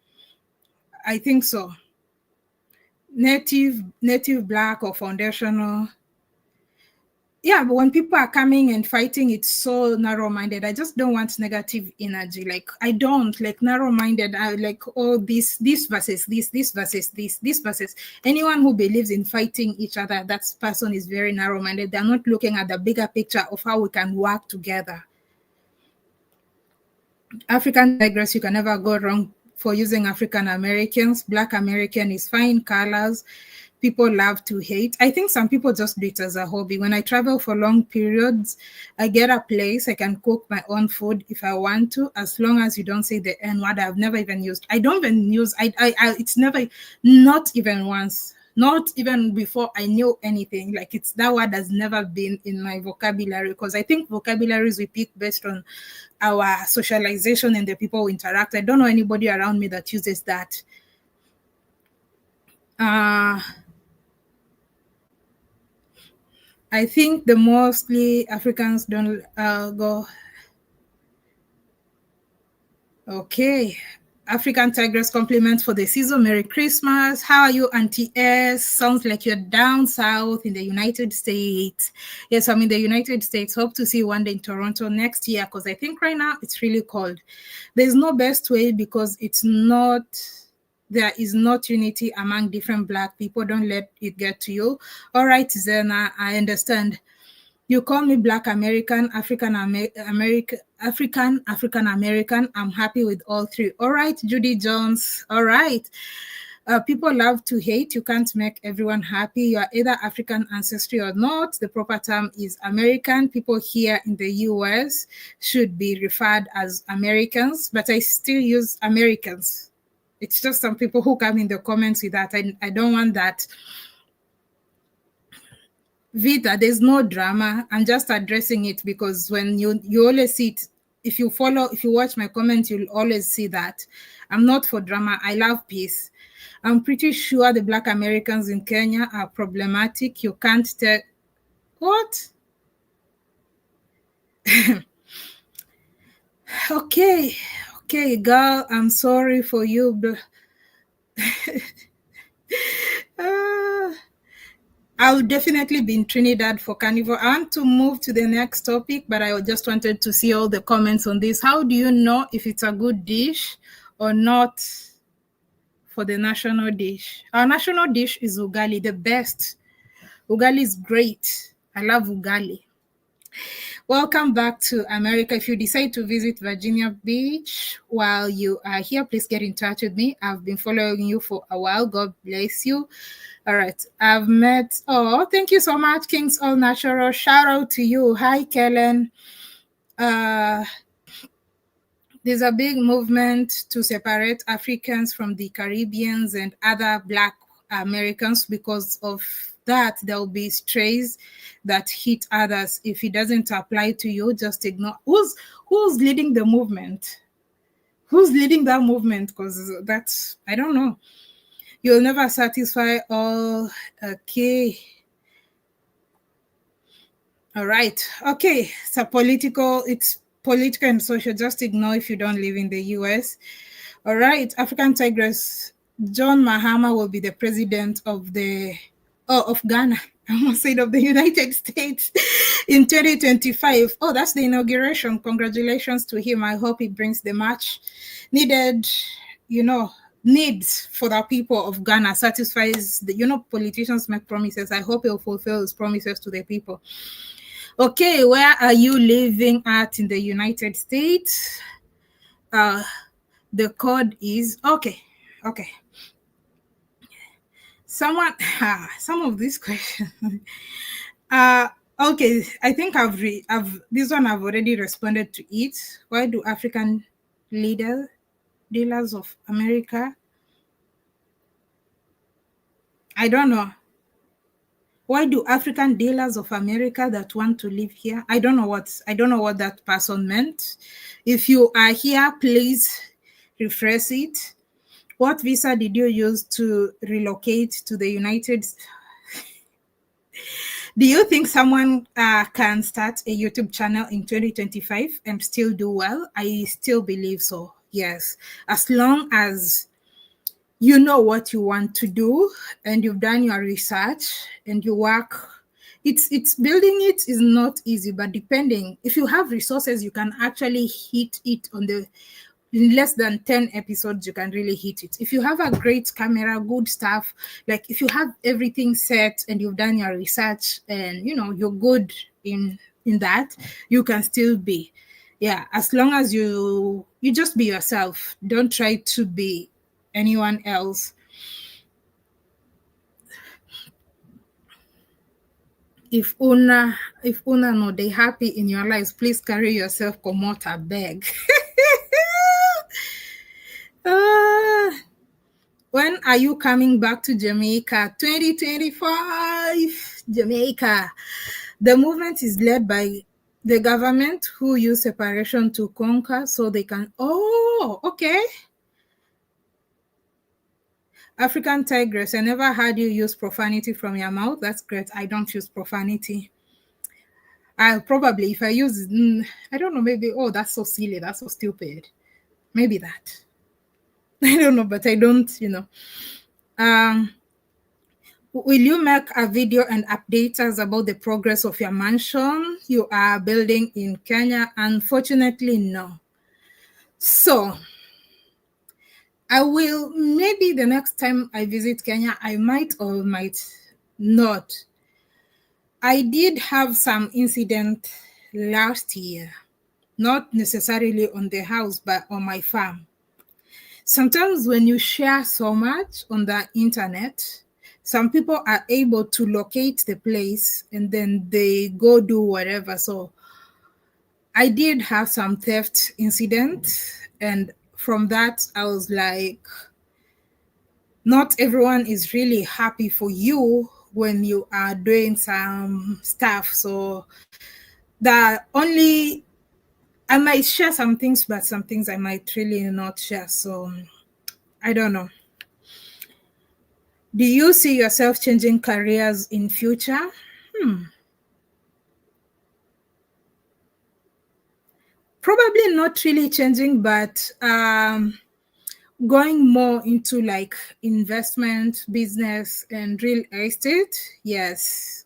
Native Black or foundational. yeah, but when people are coming and fighting, it's so narrow-minded. I just don't want negative energy. Like, I don't like narrow-minded. I like, oh, this versus this versus this versus. Anyone who believes in fighting each other, that person is very narrow-minded. They're not looking at the bigger picture of how we can work together. African tigress, you can never go wrong for using African Americans. Black American is fine. Colors, people love to hate. I think some people just do it as a hobby. When I travel for long periods, I get a place, I can cook my own food if I want to, as long as you don't say the N word. I've never even used. I don't even use. It's never, not even once. Not even before I knew anything. Like, it's that word has never been in my vocabulary, because I think vocabularies we pick based on our socialization and the people we interact. I don't know anybody around me that uses that. I think the mostly Africans don't go. Okay. African Tigress compliments for the season. Merry Christmas. How are you, Auntie S? Sounds like you're down south in the United States. Yes, I'm in the United States. Hope to see you one day in Toronto next year, because I think right now it's really cold. There's no best way, because there is not unity among different Black people. Don't let it get to you. All right, Zena, I understand. You call me Black American, African American. I'm happy with all three. All right, Judy Jones. All right. People love to hate. You can't make everyone happy. You are either African ancestry or not. The proper term is American. People here in the US should be referred as Americans, but I still use Americans. It's just some people who come in the comments with that. I don't want that. Vita, there's no drama. I'm just addressing it because when you always see it, if you watch my comments, you'll always see that. I'm not for drama. I love peace. I'm pretty sure the Black Americans in Kenya are problematic. You can't tell. What? Okay, girl, I'm sorry for you. I'll definitely be in Trinidad for Carnival. I want to move to the next topic, but I just wanted to see all the comments on this. How do you know if it's a good dish or not for the national dish? Our national dish is ugali, the best. Ugali is great. I love ugali. Welcome back to America. If you decide to visit Virginia Beach while you are here, please get in touch with me. I've been following you for a while. God bless you. All right. I've met. Oh, thank you so much, Kings All Natural. Shout out to you. Hi, Kellen. There's a big movement to separate Africans from the Caribbeans and other Black Americans. Because of that, there will be strays that hit others. If it doesn't apply to you, just ignore. Who's leading the movement? Who's leading that movement? Because that's, I don't know. You'll never satisfy all. Okay. All right. Okay. It's political and social. Just ignore if you don't live in the US. All right. African Tigress. John Mahama will be the president of Ghana. I almost said of the United States in 2025. Oh, that's the inauguration. Congratulations to him. I hope he brings the much needed, needs for the people of Ghana, satisfies politicians make promises. I hope he'll fulfill his promises to the people. Okay, where are you living at in the United States? The code is okay. Some of these questions. Okay, I think this one I've already responded to it. Why do African dealers of America? I don't know. Why do African dealers of America that want to live here? I don't know what that person meant. If you are here, please rephrase it. What visa did you use to relocate to the United States? Do you think someone can start a YouTube channel in 2025 and still do well? I still believe so, yes. As long as you know what you want to do and you've done your research and you work it's building it is not easy, but depending, if you have resources, you can actually hit it on the in less than 10 episodes. You can really hit it if you have a great camera, good stuff. Like if you have everything set and you've done your research and you're good in that, you can still be, yeah, as long as you just be yourself. Don't try to be anyone else. If una no they happy in your lives, please carry yourself comot beg. When are you coming back to Jamaica? 2025 Jamaica. The movement is led by the government, who use separation to conquer so they can. Oh, okay. African Tigress, I never heard you use profanity from your mouth. That's great. I don't use profanity. I'll probably, if I use, I don't know, maybe, oh, that's so silly, that's so stupid. Maybe that. I don't know, but I don't, Will you make a video and update us about the progress of your mansion you are building in Kenya? Unfortunately, no. So I will, maybe the next time I visit Kenya, I might or might not. I did have some incident last year, not necessarily on the house, but on my farm. Sometimes when you share so much on the internet, some people are able to locate the place and then they go do whatever. So I did have some theft incident, and from that I was like, not everyone is really happy for you when you are doing some stuff. So the only, I might share some things, but some things I might really not share. So I don't know. Do you see yourself changing careers in future? Probably not really changing, but going more into like investment, business, and real estate. Yes,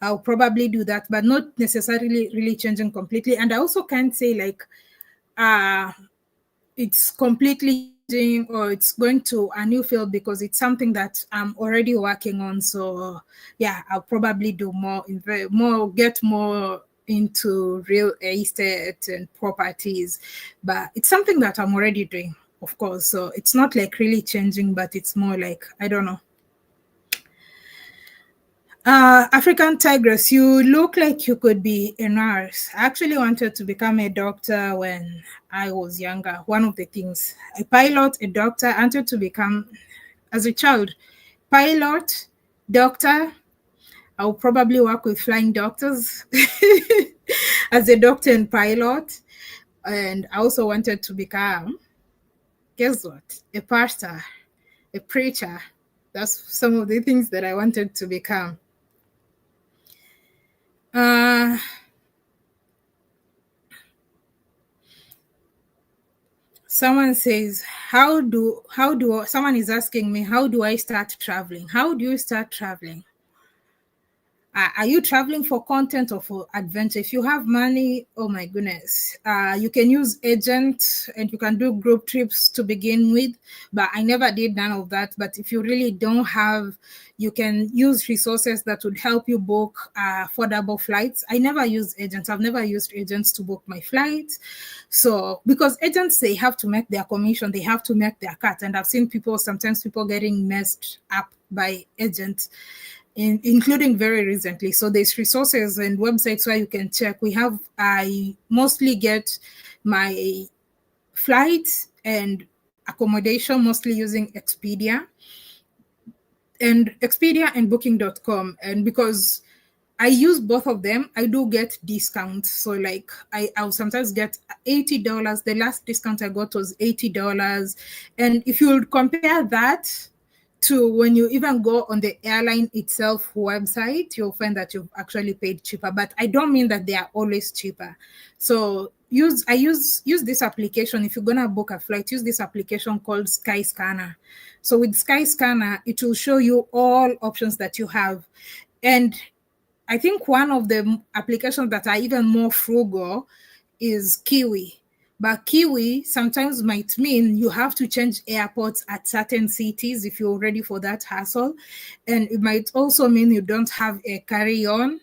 I'll probably do that, but not necessarily really changing completely. And I also can't say like it's completely changing or it's going to a new field, because it's something that I'm already working on. So yeah, I'll probably do get more into real estate and properties, but it's something that I'm already doing, of course. So it's not like really changing, but it's more like, I don't know. African Tigress, you look like you could be a nurse. I actually wanted to become a doctor when I was younger. One of the things, a pilot, a doctor, I wanted to become, as a child, pilot, doctor. I'll probably work with flying doctors as a doctor and pilot. And I also wanted to become, guess what? A pastor, a preacher. That's some of the things that I wanted to become. Someone says, someone is asking me, how do I start traveling? How do you start traveling? Are you traveling for content or for adventure? If you have money, oh my goodness, you can use agents and you can do group trips to begin with, but I never did none of that. But if you really don't have, you can use resources that would help you book affordable flights. I never use agents. I've never used agents to book my flights. So because agents, they have to make their commission, they have to make their cut. And I've seen sometimes people getting messed up by agents, including very recently. So there's resources and websites where you can check. I mostly get my flights and accommodation mostly using Expedia and booking.com. And because I use both of them, I do get discounts. So like I'll sometimes get $80. The last discount I got was $80. And if you would compare that to when you even go on the airline itself website, you'll find that you've actually paid cheaper. But I don't mean that they are always cheaper. So use this application. If you're gonna book a flight, use this application called Skyscanner. So with Skyscanner, it will show you all options that you have. And I think one of the applications that are even more frugal is Kiwi. But Kiwi sometimes might mean you have to change airports at certain cities if you're ready for that hassle. And it might also mean you don't have a carry-on.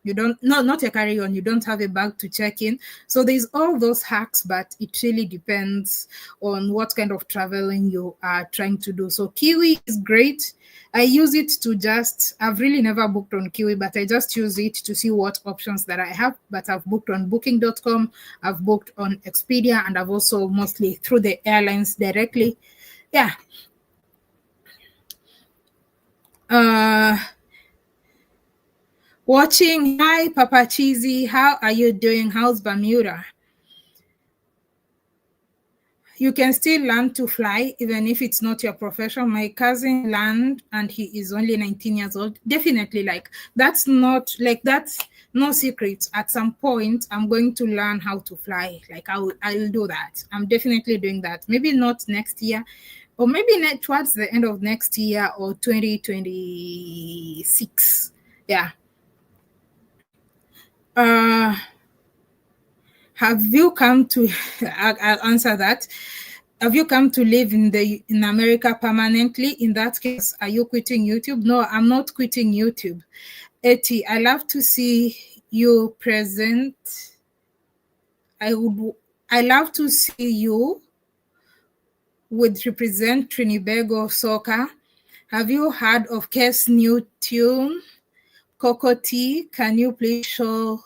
You don't, no, not a carry-on, you don't have a bag to check in. So there's all those hacks, but it really depends on what kind of traveling you are trying to do. So Kiwi is great. I use it to I've really never booked on Kiwi, but I just use it to see what options that I have. But I've booked on booking.com, I've booked on Expedia, and I've also mostly through the airlines directly. Yeah. Watching. Hi, Papa Cheesy. How are you doing? How's Bermuda? You can still learn to fly, even if it's not your profession. My cousin learned, and he is only 19 years old. Definitely, like, that's no secret. At some point, I'm going to learn how to fly. Like, I'll do that. I'm definitely doing that. Maybe not next year, or maybe towards the end of next year or 2026. Yeah. Have you come to? I'll answer that. Have you come to live in America permanently? In that case, are you quitting YouTube? No, I'm not quitting YouTube. Eti, I love to see you present. I love to see you would represent Trinidad soccer. Have you heard of Kes' new tune, Coco T? Can you please show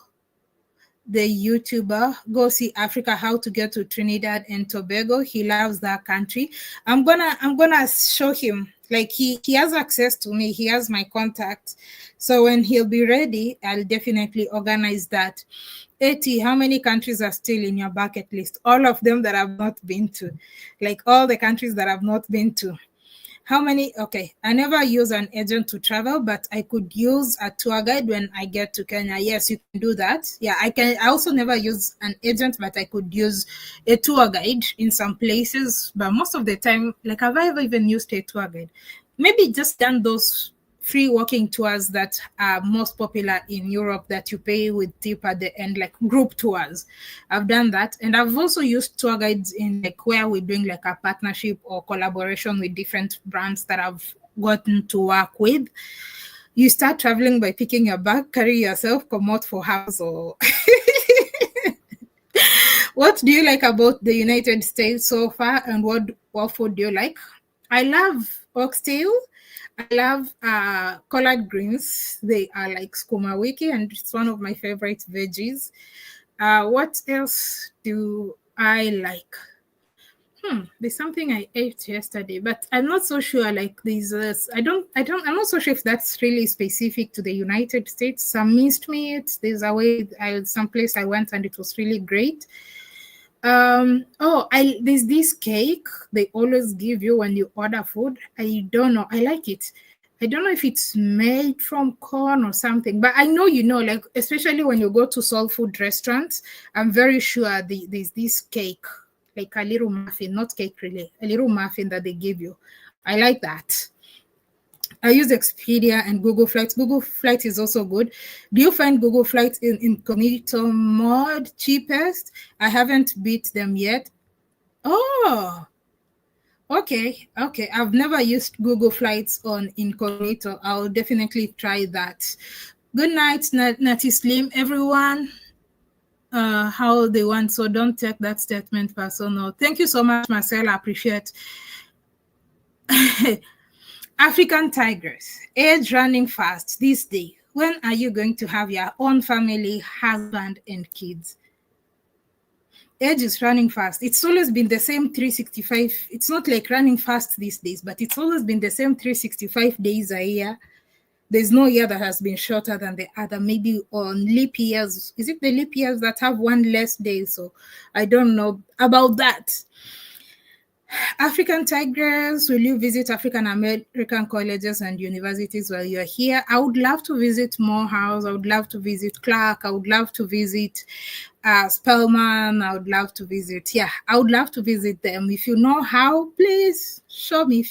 the YouTuber Go See Africa how to get to Trinidad and Tobago? He loves that country. I'm gonna show him. Like, he has access to me, he has my contact, so when he'll be ready, I'll definitely organize that. 80, how many countries are still in your bucket list? All of them that I've not been to, like all the countries that I've not been to. How many? Okay, I never use an agent to travel, but I could use a tour guide when I get to Kenya. Yes, you can do that. Yeah, I can. I also never use an agent, but I could use a tour guide in some places. But most of the time, like, have I ever even used a tour guide? Maybe just done those free walking tours that are most popular in Europe that you pay with tip at the end, like group tours. I've done that. And I've also used tour guides in like where we're doing like a partnership or collaboration with different brands that I've gotten to work with. You start traveling by picking your bag, carry yourself, come out for house or what do you like about the United States so far, and what food do you like? I love oxtail. I love collard greens. They are like skuma wiki, and it's one of my favorite veggies. What else do I like? There's something I ate yesterday, but I'm not so sure. Like, I'm not so sure if that's really specific to the United States. Some minced meat. There's some place I went and it was really great. There's this cake they always give you when you order food. I don't know. I like it. I don't know if it's made from corn or something, but I know, like, especially when you go to soul food restaurants, I'm very sure there's this cake, like a little muffin, not cake really, a little muffin that they give you. I like that. I use Expedia and Google Flights. Google Flights is also good. Do you find Google Flights in incognito mode cheapest? I haven't beat them yet. Oh, okay. I've never used Google Flights on incognito. I'll definitely try that. Good night, Natty Slim, everyone. How they want, so don't take that statement personal. Thank you so much, Marcel. I appreciate. African tigress, age running fast this day. When are you going to have your own family, husband, and kids? Age is running fast. It's always been the same 365. It's not like running fast these days, but it's always been the same 365 days a year. There's no year that has been shorter than the other. Maybe on leap years. Is it the leap years that have one less day? So I don't know about that. African tigress, will you visit African American colleges and universities while you're here? I would love to visit Morehouse. I would love to visit Clark. I would love to visit Spelman. I would love to visit. I would love to visit them. If you know how, please show me.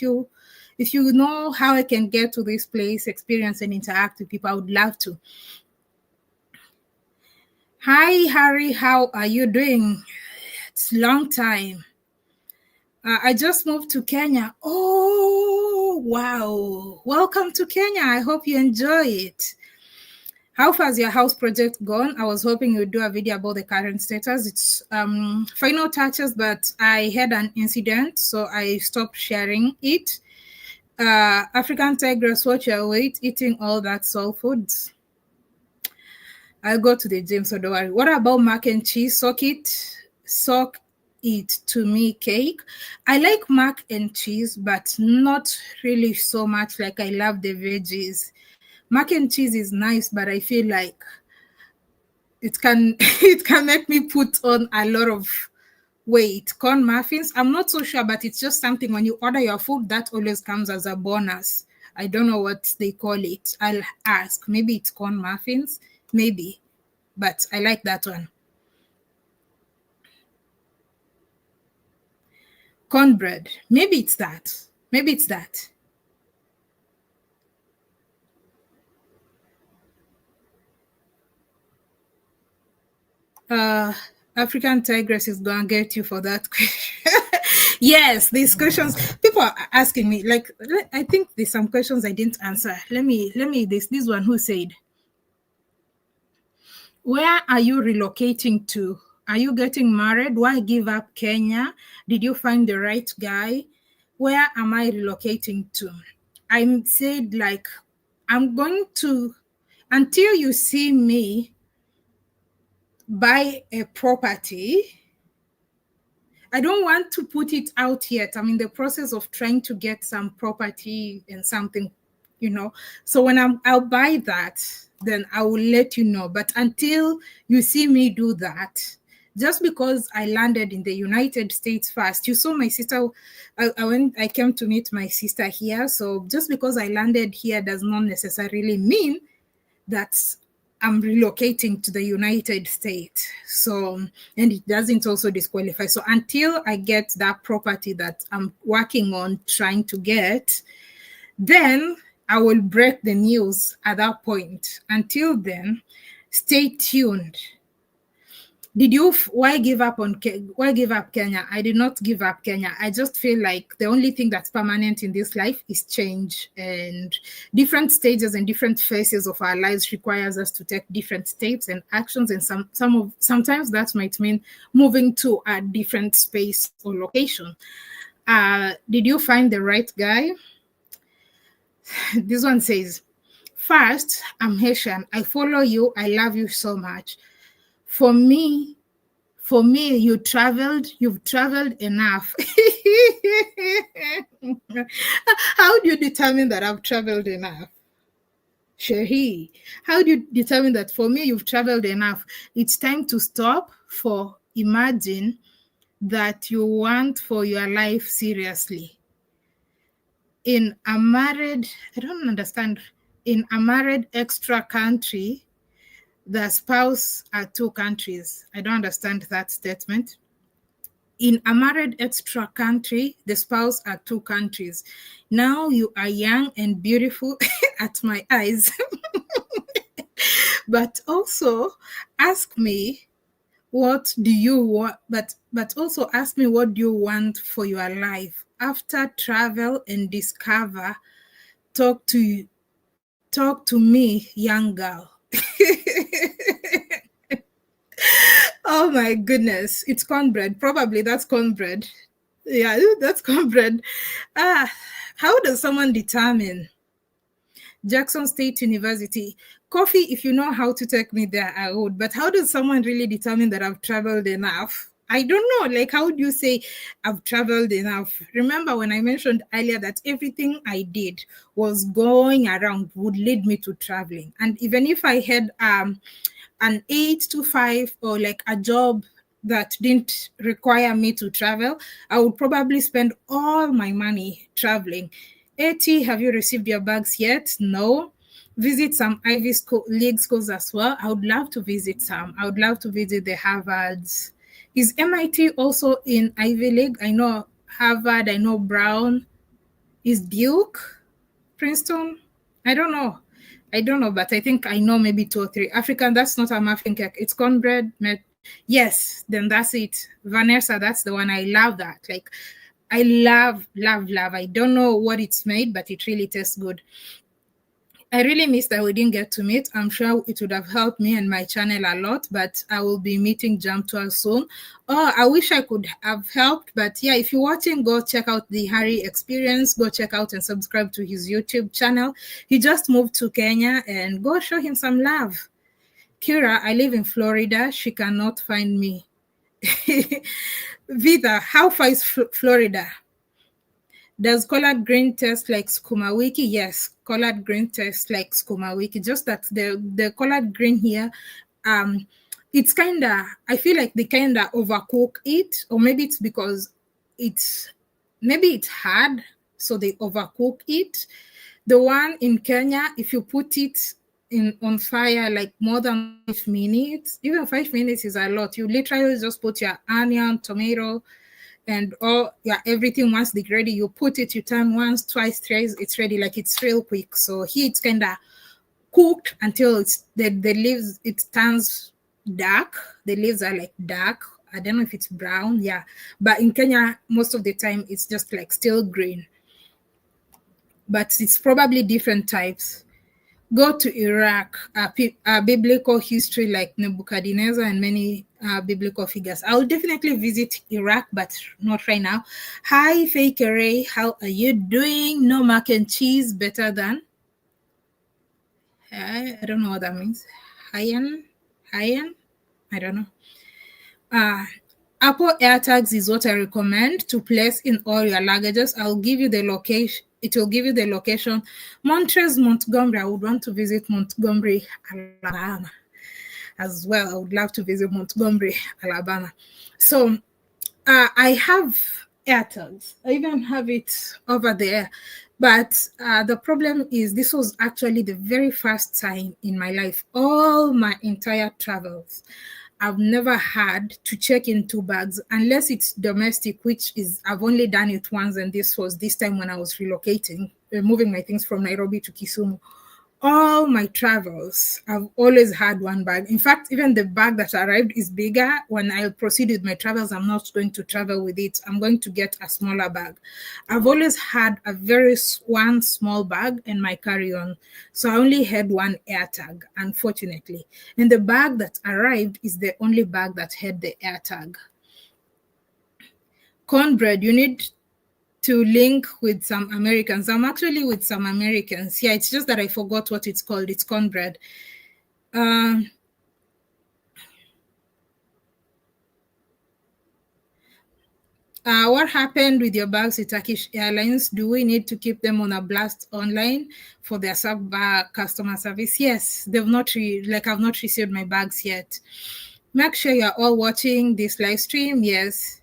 If you know how I can get to this place, experience and interact with people, I would love to. Hi, Harry. How are you doing? It's a long time. I just moved to Kenya. Oh, wow. Welcome to Kenya. I hope you enjoy it. How far has your house project gone? I was hoping you'd do a video about the current status. It's final touches, but I had an incident, so I stopped sharing it. African tigress, watch your weight, eating all that soul foods. I'll go to the gym, so don't worry. What about mac and cheese? Soak it to me cake. I like mac and cheese, but not really so much. Like I love the veggies. Mac and cheese is nice, but I feel like it can it can make me put on a lot of weight. Corn muffins, I'm not so sure, but it's just something when you order your food that always comes as a bonus. I don't know what they call it. I'll ask. Maybe it's corn muffins, maybe, but I like that one. Cornbread, maybe it's that. Maybe it's that. Uh, African tigress is gonna get you for that question. Yes, these questions people are asking me. Like, I think there's some questions I didn't answer. Let me this one who said, where are you relocating to? Are you getting married? Why give up Kenya? Did you find the right guy? Where am I relocating to? I said, like, I'm going to, until you see me buy a property, I don't want to put it out yet. I'm in the process of trying to get some property and something. So when I'll buy that, then I will let you know. But until you see me do that, just because I landed in the United States first, you saw my sister. I came to meet my sister here. So just because I landed here does not necessarily mean that I'm relocating to the United States. So, and it doesn't also disqualify. So until I get that property that I'm working on trying to get, then I will break the news at that point. Until then, stay tuned. Why give up Kenya? I did not give up Kenya. I just feel like the only thing that's permanent in this life is change, and different stages and different phases of our lives requires us to take different steps and actions, and sometimes that might mean moving to a different space or location. Did you find the right guy? This one says, first, I'm Haitian. I follow you. I love you so much. For me, you've traveled enough. How do you determine that I've traveled enough? Shehi, how do you determine that for me you've traveled enough? It's time to stop for imagine that you want for your life seriously. In a married, I don't understand, in a married extra country, the spouse are two countries. I don't understand that statement. In a married extra country, the spouse are two countries. Now you are young and beautiful at my eyes. But also ask me what do you want, but also ask me what do you want for your life after travel and discover. Talk to me, young girl. Oh my goodness, it's cornbread. Probably that's cornbread. Yeah, that's cornbread. Ah, how does someone determine? Jackson State University. Coffee, if you know how to take me there, I would. But how does someone really determine that I've traveled enough? I don't know. Like, how do you say I've traveled enough? Remember when I mentioned earlier that everything I did was going around would lead me to traveling. And even if I had an 8 to 5 or like a job that didn't require me to travel, I would probably spend all my money traveling. AT, have you received your bags yet? No. Visit some League schools as well. I would love to visit some. I would love to visit the Harvards. Is MIT also in Ivy League? I know Harvard, I know Brown. Is Duke Princeton? I don't know. I don't know, but I think I know maybe 2 or 3. African, that's not a muffin cake. It's cornbread. Yes, then that's it. Vanessa, that's the one. I love that. Like, I love, love, love. I don't know what it's made, but it really tastes good. I really miss that we didn't get to meet. I'm sure it would have helped me and my channel a lot, but I will be meeting Jam Tour soon. Oh, I wish I could have helped, but yeah, if you're watching, go check out the Harry Experience. Go check out and subscribe to his YouTube channel. He just moved to Kenya, and go show him some love. Kira, I live in Florida. She cannot find me. Vida, how far is Florida? Does collard green taste like sukuma wiki? Yes, collard green tastes like sukuma wiki. Just that the collard green here, it's kinda, I feel like they kinda overcook it, or maybe it's because it's hard, so they overcook it. The one in Kenya, if you put it on fire like more than 5 minutes, even 5 minutes is a lot. You literally just put your onion, tomato, and everything. Once they're ready, you put it, you turn once, twice, thrice, it's ready. Like, it's real quick. So here it's kind of cooked until it's the leaves, it turns dark. The leaves are like dark. I don't know if it's brown. Yeah, but in Kenya most of the time it's just like still green, but it's probably different types. Go to Iraq, biblical history like Nebuchadnezzar and many biblical figures. I'll definitely visit Iraq, but not right now. Hi, Fakeray, how are you doing? No mac and cheese, better than? I don't know what that means. Hyan? I don't know. Apple AirTags is what I recommend to place in all your luggages. I'll give you the location. It will give you the location. Montrez, Montgomery. I would want to visit Montgomery, Alabama as well. I would love to visit Montgomery, Alabama. So I have AirTags. I even have it over there. But the problem is, this was actually the very first time in my life, all my entire travels, I've never had to check in 2 bags unless it's domestic, which is, I've only done it once, and this was this time when I was relocating, moving my things from Nairobi to Kisumu. All my travels, I've always had 1 bag. In fact, even the bag that arrived is bigger. When I proceed with my travels, I'm not going to travel with it. I'm going to get a smaller bag. I've always had one small bag in my carry-on. So I only had 1 AirTag, unfortunately. And the bag that arrived is the only bag that had the AirTag. Cornbread, you need to link with some Americans. I'm actually with some Americans. Yeah, it's just that I forgot what it's called. It's cornbread. What happened with your bags with Turkish Airlines? Do we need to keep them on a blast online for their customer service? Yes, they've not I've not received my bags yet. Make sure you're all watching this live stream. Yes.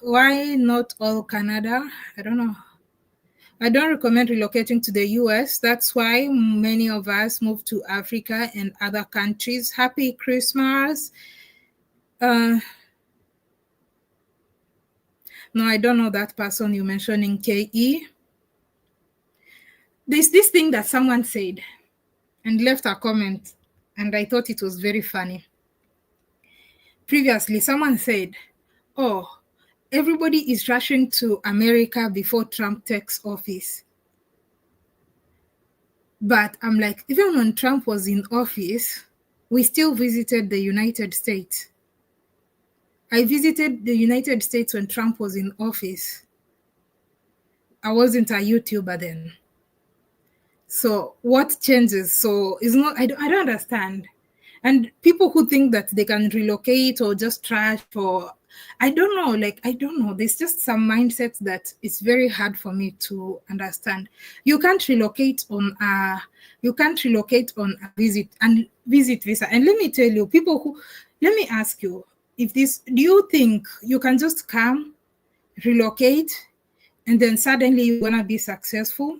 Why not all Canada? I don't know. I don't recommend relocating to the US. That's why many of us move to Africa and other countries. Happy Christmas. No, I don't know that person you mentioned in KE. There's this thing that someone said and left a comment, and I thought it was very funny. Previously, someone said, oh, everybody is rushing to America before Trump takes office. But I'm like, even when Trump was in office, we still visited the United States. I visited the United States when Trump was in office. I wasn't a YouTuber then. So what changes? So it's not, I don't understand. And people who think that they can relocate or just trash, or I don't know. There's just some mindsets that it's very hard for me to understand. You can't relocate on a visit visa. And let me tell you, let me ask you, do you think you can just come, relocate, and then suddenly you're gonna be successful?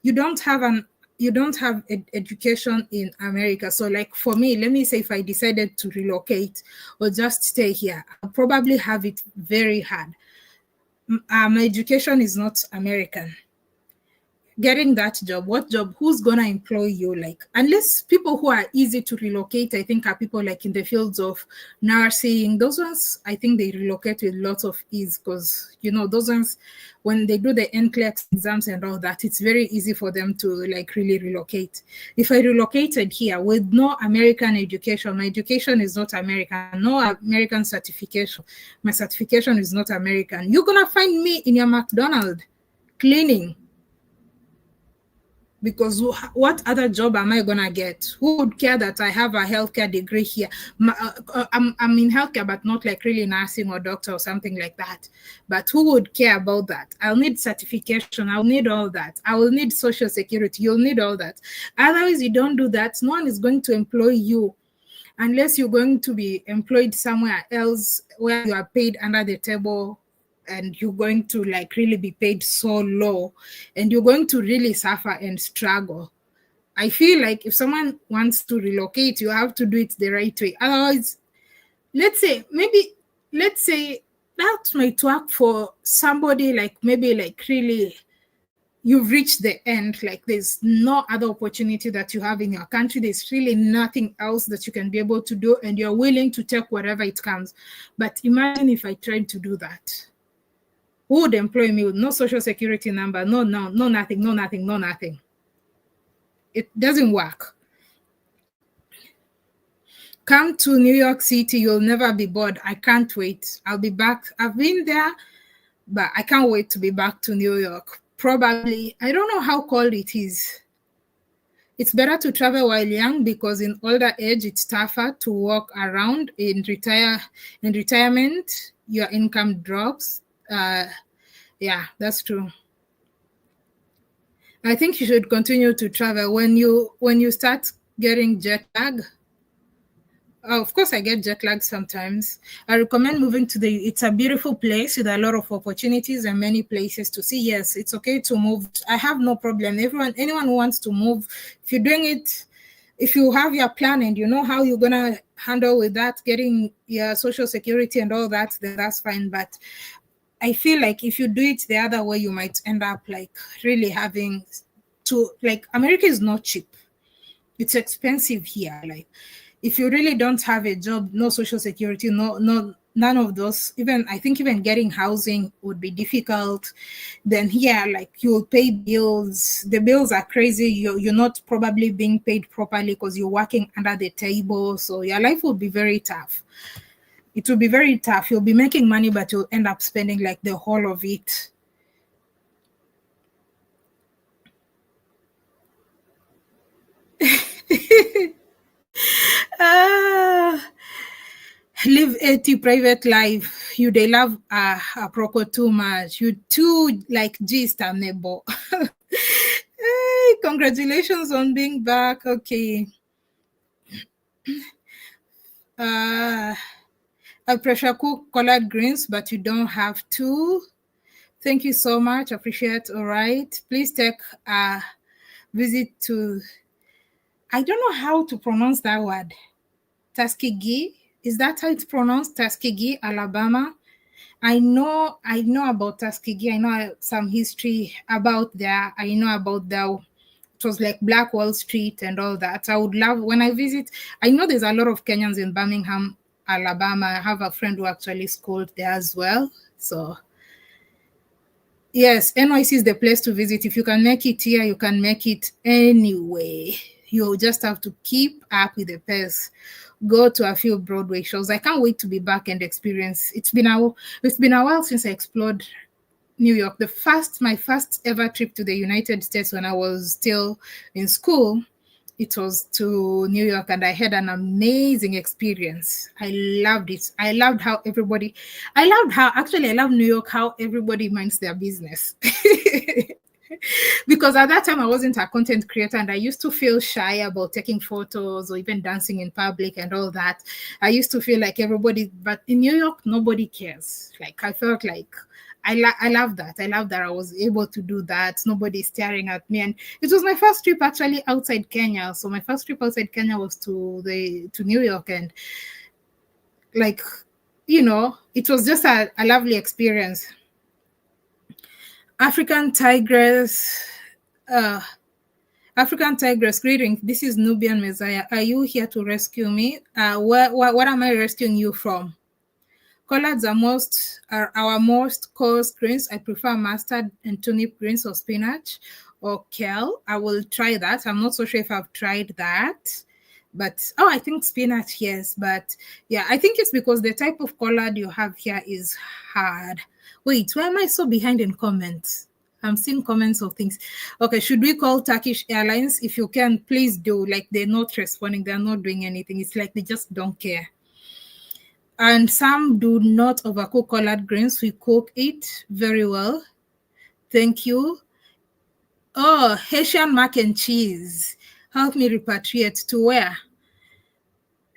You don't have education in America. So like for me, let me say if I decided to relocate or just stay here, I'll probably have it very hard. My education is not American. getting that job, what job, who's gonna employ you? Like, unless people who are easy to relocate, I think are people like in the fields of nursing. Those ones, I think they relocate with lots of ease because those ones, when they do the NCLEX exams and all that, it's very easy for them to like really relocate. If I relocated here with no American education, my education is not American, no American certification, my certification is not American, you're gonna find me in your McDonald's cleaning. Because what other job am I gonna get? Who would care that I have a healthcare degree here? I'm in healthcare, but not like really nursing or doctor or something like that. But who would care about that? I'll need certification. I'll need all that. I will need social security. You'll need all that. Otherwise, you don't do that. No one is going to employ you unless you're going to be employed somewhere else where you are paid under the table, and you're going to like really be paid so low, and you're going to really suffer and struggle. I feel like if someone wants to relocate, you have to do it the right way. Otherwise, let's say that might work for somebody like maybe like really you've reached the end, like there's no other opportunity that you have in your country, there's really nothing else that you can be able to do, and you're willing to take whatever it comes. But imagine if I tried to do that. Who would employ me with no social security number, no nothing? It doesn't work. Come to New York City, you'll never be bored. I can't wait. I'll be back. I've been there, but I can't wait to be back to New York. Probably, I don't know how cold it is. It's better to travel while young, because in older age, it's tougher to walk around. In retirement, your income drops. Yeah, that's true. I think you should continue to travel. When you start getting jet lag, of course, I get jet lag sometimes. I recommend moving to it's a beautiful place with a lot of opportunities and many places to see. Yes, it's okay to move. I have no problem. Anyone who wants to move, if you're doing it, if you have your plan and you know how you're going to handle with that, getting your social security and all that, then that's fine. But I feel like if you do it the other way, you might end up like really having to, like, America is not cheap. It's expensive here. Like, if you really don't have a job, no social security, none of those, I think even getting housing would be difficult. Then here, like, you'll pay bills. The bills are crazy. You're not probably being paid properly because you're working under the table. So your life will be very tough. It will be very tough. You'll be making money, but you'll end up spending like the whole of it. Live 80 private life. They love a proco too much. You too like gist and nebo. Hey, congratulations on being back. Okay. I pressure cook collard greens, but you don't have to. Thank you so much. Appreciate. All right. Please take a visit to, I don't know how to pronounce that word. Tuskegee. Is that how it's pronounced? Tuskegee, Alabama. I know about Tuskegee. I know some history about there. I know about it was like Black Wall Street and all that. I would love, when I visit, I know there's a lot of Kenyans in Birmingham, Alabama. I have a friend who actually schooled there as well. So yes, NYC is the place to visit. If you can make it here, you can make it anyway. You just have to keep up with the pace. Go to a few Broadway shows. I can't wait to be back and experience. It's been a while since I explored New York. My first ever trip to the United States when I was still in school, it was to New York, and I had an amazing experience. I loved it. I love New York, how everybody minds their business. Because at that time I wasn't a content creator, and I used to feel shy about taking photos or even dancing in public and all that. I used to feel like everybody, but in New York, nobody cares. Like, I felt like I love that. I love that I was able to do that. Nobody's staring at me. And it was my first trip actually outside Kenya. So my first trip outside Kenya was to New York, and like, it was just a lovely experience. African tigress. Uh, African Tigress, greeting. This is Nubian Messiah. Are you here to rescue me? What am I rescuing you from? Collards are our most coarse greens. I prefer mustard and turnip greens or spinach or kale. I will try that. I'm not so sure if I've tried that. But I think spinach, yes. But yeah, I think it's because the type of collard you have here is hard. Wait, why am I so behind in comments? I'm seeing comments of things. Okay, should we call Turkish Airlines? If you can, please do. Like, they're not responding, they're not doing anything. It's like they just don't care. And some do not overcook collard greens. We cook it very well. Thank you. Oh, Haitian mac and cheese. Help me repatriate to where?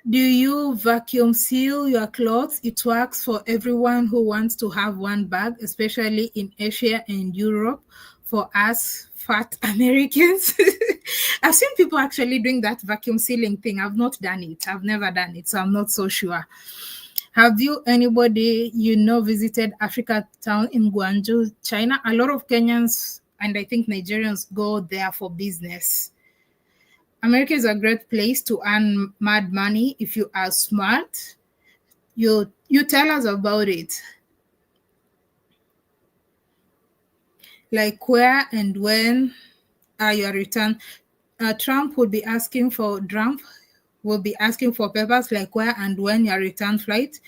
Do you vacuum seal your clothes? It works for everyone who wants to have one bag, especially in Asia and Europe. For us fat Americans, I've seen people actually doing that vacuum sealing thing. I've not done it. I've never done it, so I'm not so sure. Have you anybody visited Africa town in Guangzhou, China? A lot of Kenyans and I think Nigerians go there for business. America is a great place to earn mad money if you are smart. You tell us about it. Like where and when are your return? Trump will be asking for papers like where and when your return flight.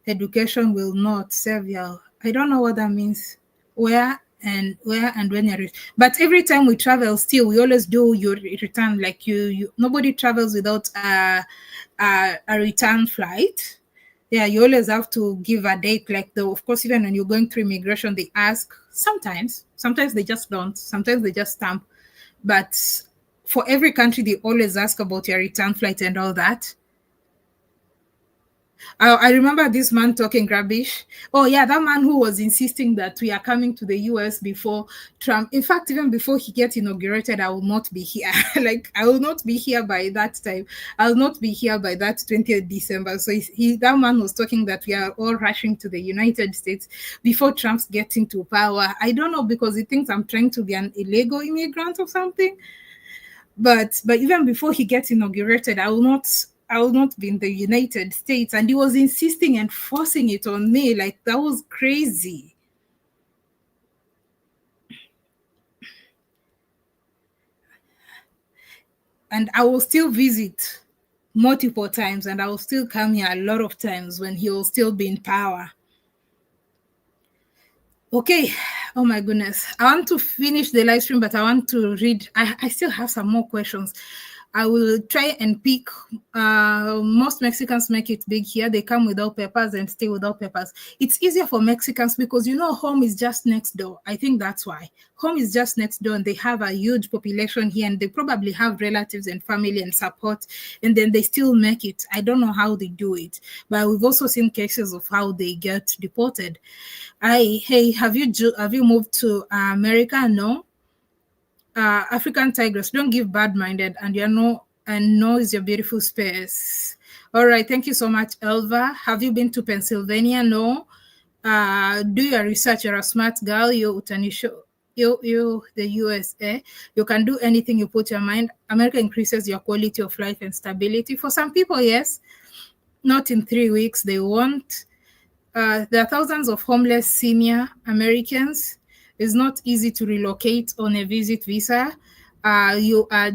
Education will not save you. I don't know what that means. Where and when you're but every time we travel, still we always do your return. Like you nobody travels without a return flight. Yeah, you always have to give a date. Like of course, even when you're going through immigration, they ask. Sometimes they just don't. Sometimes they just stamp. But for every country, they always ask about your return flight and all that. I remember this man talking rubbish. Oh, yeah, that man who was insisting that we are coming to the US before Trump. In fact, even before he gets inaugurated, I will not be here. Like, I will not be here by that time. I will not be here by that 20th December. So that man was talking that we are all rushing to the United States before Trump gets into power. I don't know, because he thinks I'm trying to be an illegal immigrant or something. But even before he gets inaugurated, I will not be in the United States. And he was insisting and forcing it on me. Like, that was crazy. And I will still visit multiple times, and I will still come here a lot of times when he will still be in power. Okay. Oh my goodness. I want to finish the live stream, but I want to read. I still have some more questions. I will try and pick. Most Mexicans make it big here. They come without papers and stay without papers. It's easier for Mexicans because, home is just next door. I think that's why. Home is just next door, and they have a huge population here, and they probably have relatives and family and support, and then they still make it. I don't know how they do it, but we've also seen cases of how they get deported. Hey, have you moved to America? No. African Tigress, don't give bad-minded, and no is your beautiful space. All right, thank you so much, Elva. Have you been to Pennsylvania? No. Do your research. You're a smart girl. You the USA. You can do anything you put your mind. America increases your quality of life and stability. For some people, yes. Not in 3 weeks, they won't. There are thousands of homeless senior Americans. It's not easy to relocate on a visit visa. You are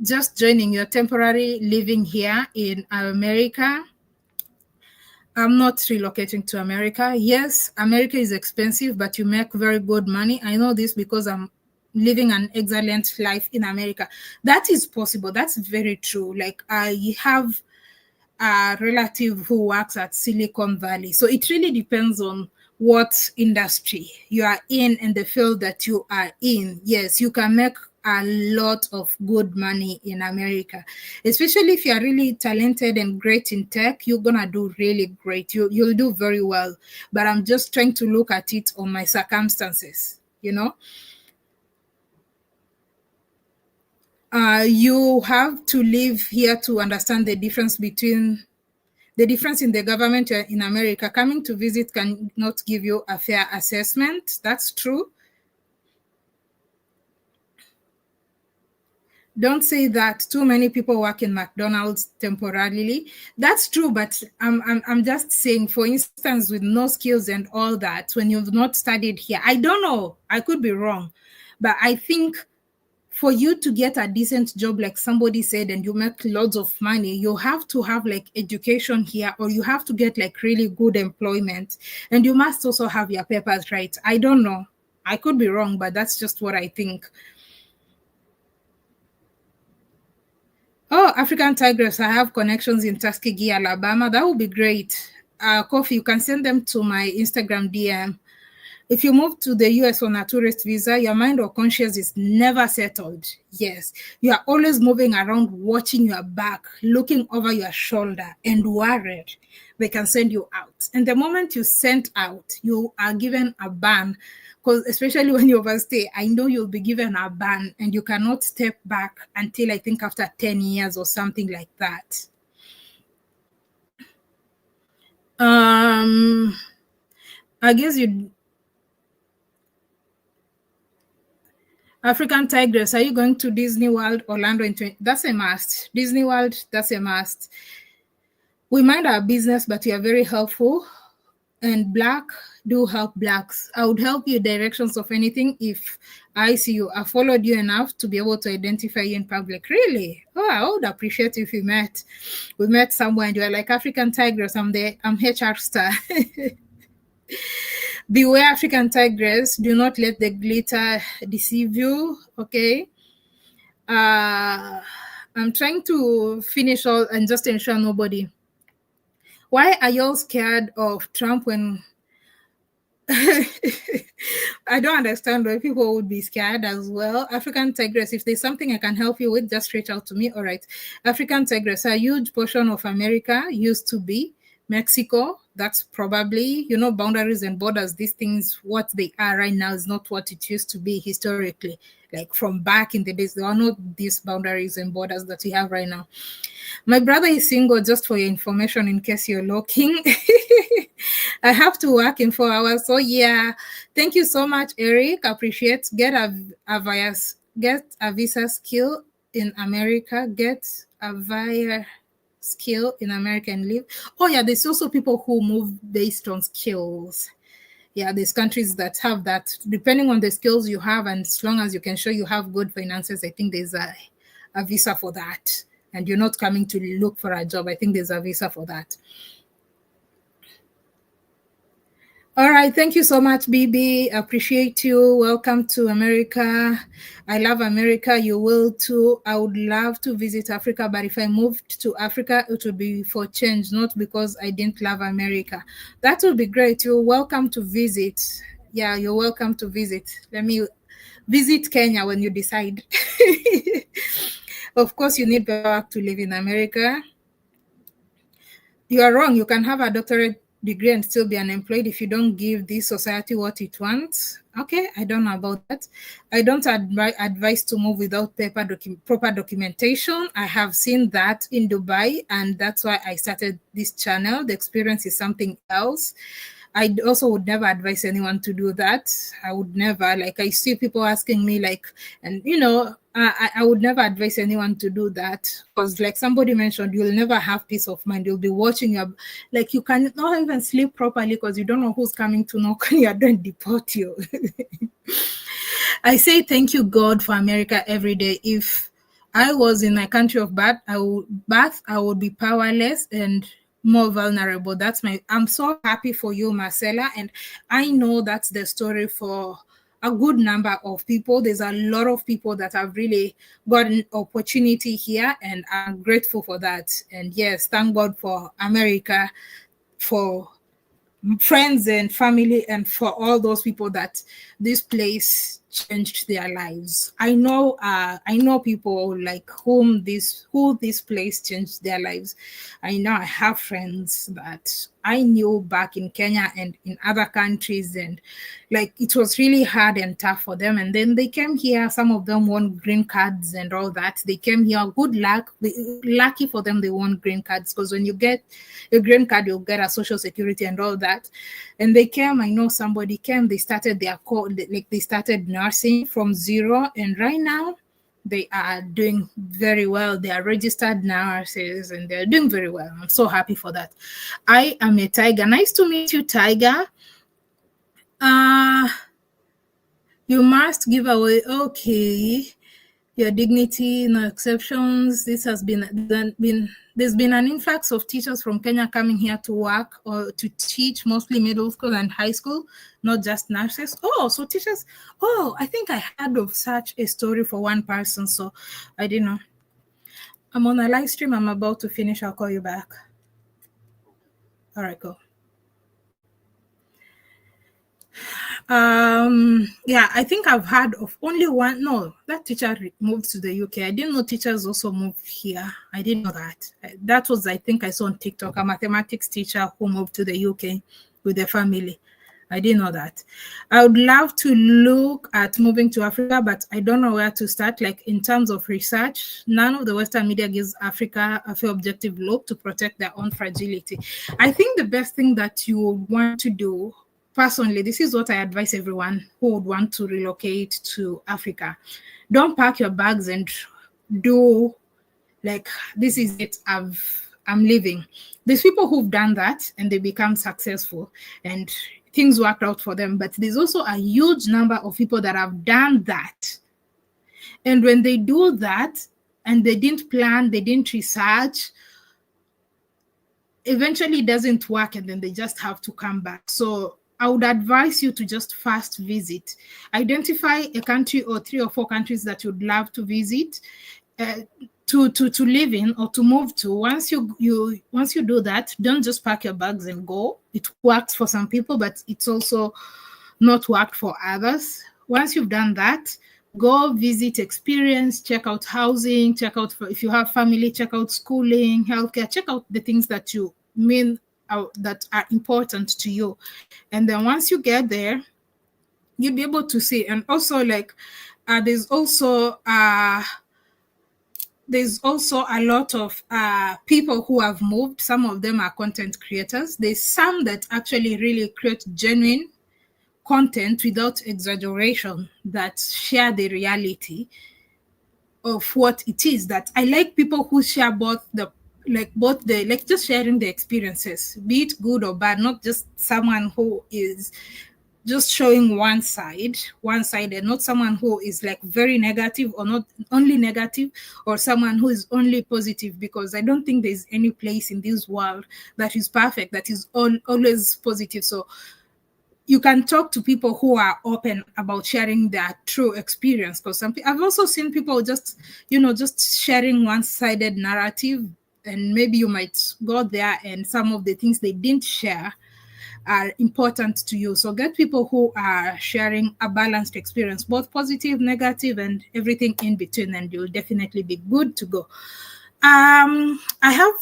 just joining. You're temporarily living here in America. I'm not relocating to America. Yes, America is expensive, but you make very good money. I know this because I'm living an excellent life in America. That is possible. That's very true. Like, I have a relative who works at Silicon Valley. So it really depends on what industry you are in and the field that you are in. Yes, you can make a lot of good money in America, especially if you are really talented and great in tech. You're gonna do really great. You'll do very well. But I'm just trying to look at it on my circumstances. You have to live here to understand the difference in the government in America. Coming to visit cannot give you a fair assessment. That's true. Don't say that too many people work in McDonald's temporarily. That's true, but I'm just saying, for instance, with no skills and all that, when you've not studied here, I don't know, I could be wrong, but I think for you to get a decent job, like somebody said, and you make lots of money, you have to have like education here, or you have to get like really good employment, and you must also have your papers right. I don't know, I could be wrong, but that's just what I think. Oh, African Tigress, I have connections in Tuskegee, Alabama. That would be great. Kofi, you can send them to my Instagram DM. If you move to the US on a tourist visa, your mind or conscience is never settled. Yes, you are always moving around, watching your back, looking over your shoulder, and worried they can send you out. And the moment you sent out, you are given a ban. Because especially when you overstay, I know you'll be given a ban and you cannot step back until I think after 10 years or something like that. I guess you African Tigress, are you going to Disney World, Orlando? That's a must. Disney World, that's a must. We mind our business, but we are very helpful. And Black, do help Blacks. I would help you directions of anything if I see you. I followed you enough to be able to identify you in public. Really? Oh, I would appreciate if we met somewhere and you are like, African Tigress, I'm HR star. Beware, African Tigress. Do not let the glitter deceive you. Okay. I'm trying to finish all and just ensure nobody. Why are y'all scared of Trump when I don't understand why people would be scared as well. African Tigress, if there's something I can help you with, just reach out to me. All right. African Tigress, a huge portion of America used to be Mexico. That's probably, boundaries and borders. These things, what they are right now is not what it used to be historically. Like from back in the days, there are not these boundaries and borders that we have right now. My brother is single, just for your information, in case you're looking. I have to work in 4 hours. So yeah, thank you so much, Eric. Appreciate. Get a visa skill in America. Get a via skill in America and live. Oh yeah, there's also people who move based on skills. Yeah, there's countries that have that. Depending on the skills you have, and as long as you can show you have good finances, I think there's a visa for that. And you're not coming to look for a job, I think there's a visa for that. All right, thank you so much, BB. Appreciate you. Welcome to America. I love America. You will too. I would love to visit Africa, but if I moved to Africa, it would be for change, not because I didn't love America. That would be great. You're welcome to visit. Yeah, you're welcome to visit. Let me visit Kenya when you decide. Of course, you need work to live in America. You are wrong. You can have a doctorate degree and still be unemployed if you don't give this society what it wants. Okay, I don't know about that. I don't advise to move without proper documentation. I have seen that in Dubai, and that's why I started this channel. The experience is something else. I also would never advise anyone to do that. I would never, like, I see people asking me, like, and I would never advise anyone to do that, because like somebody mentioned, you'll never have peace of mind. You'll be watching like, you cannot even sleep properly because you don't know who's coming to knock on your door and deport you. I say thank you, God, for America every day. If I was in a country of birth, I would be powerless and more vulnerable. I'm so happy for you, Marcella, and I know that's the story for a good number of people. There's a lot of people that have really got an opportunity here, and I'm grateful for that. And yes, thank God for America, for friends and family, and for all those people that this place changed their lives. I know people like who this place changed their lives. I know I have friends that I knew back in Kenya and in other countries, and like it was really hard and tough for them. And then they came here. Some of them won green cards and all that. They came here. Good luck. Lucky for them, they won green cards, because when you get a green card, you'll get a social security and all that. And they came. I know somebody came. They started they started nursing from zero, and right now They are doing very well. They are registered nurses and they're doing very well. I'm so happy for that. I am a Tiger. Nice to meet you, Tiger. You must give away. Okay. Your dignity, no exceptions. This has been there's been an influx of teachers from Kenya coming here to work or to teach, mostly middle school and high school, not just nurses. Oh, so teachers. Oh, I think I heard of such a story for one person, so I didn't know. I'm on a live stream. I'm about to finish. I'll call you back. All right, go. Yeah, I think I've heard of only one. No, that teacher moved to the UK. I didn't know teachers also moved here. I didn't know that. That was, I think I saw on TikTok, a mathematics teacher who moved to the UK with their family. I didn't know that. I would love to look at moving to Africa, but I don't know where to start. Like in terms of research, none of the Western media gives Africa a fair objective look to protect their own fragility. I think the best thing that you want to do, personally, this is what I advise everyone who would want to relocate to Africa. Don't pack your bags and do like, this is it, I'm leaving. There's people who've done that and they become successful and things worked out for them. But there's also a huge number of people that have done that. And when they do that and they didn't plan, they didn't research, eventually it doesn't work and then they just have to come back. So I would advise you to just first visit. Identify a country or 3 or 4 countries that you'd love to visit, to live in or to move to. Once you do that, don't just pack your bags and go. It works for some people, but it's also not worked for others. Once you've done that, go visit, experience, check out housing, check out if you have family, check out schooling, healthcare, check out the things that you mean that are important to you. And then once you get there, you'll be able to see. And also, like, there's also a lot of people who have moved. Some of them are content creators. There's some that actually really create genuine content without exaggeration, that share the reality of what it is. That I like people who share both just sharing the experiences, be it good or bad, not just someone who is just showing one side, and not someone who is like very negative or not only negative, or someone who is only positive, because I don't think there's any place in this world that is perfect, that is always positive. So you can talk to people who are open about sharing their true experience, because I've also seen people just sharing one-sided narrative, and maybe you might go there and some of the things they didn't share are important to you. So get people who are sharing a balanced experience, both positive, negative, and everything in between, and you'll definitely be good to go. I have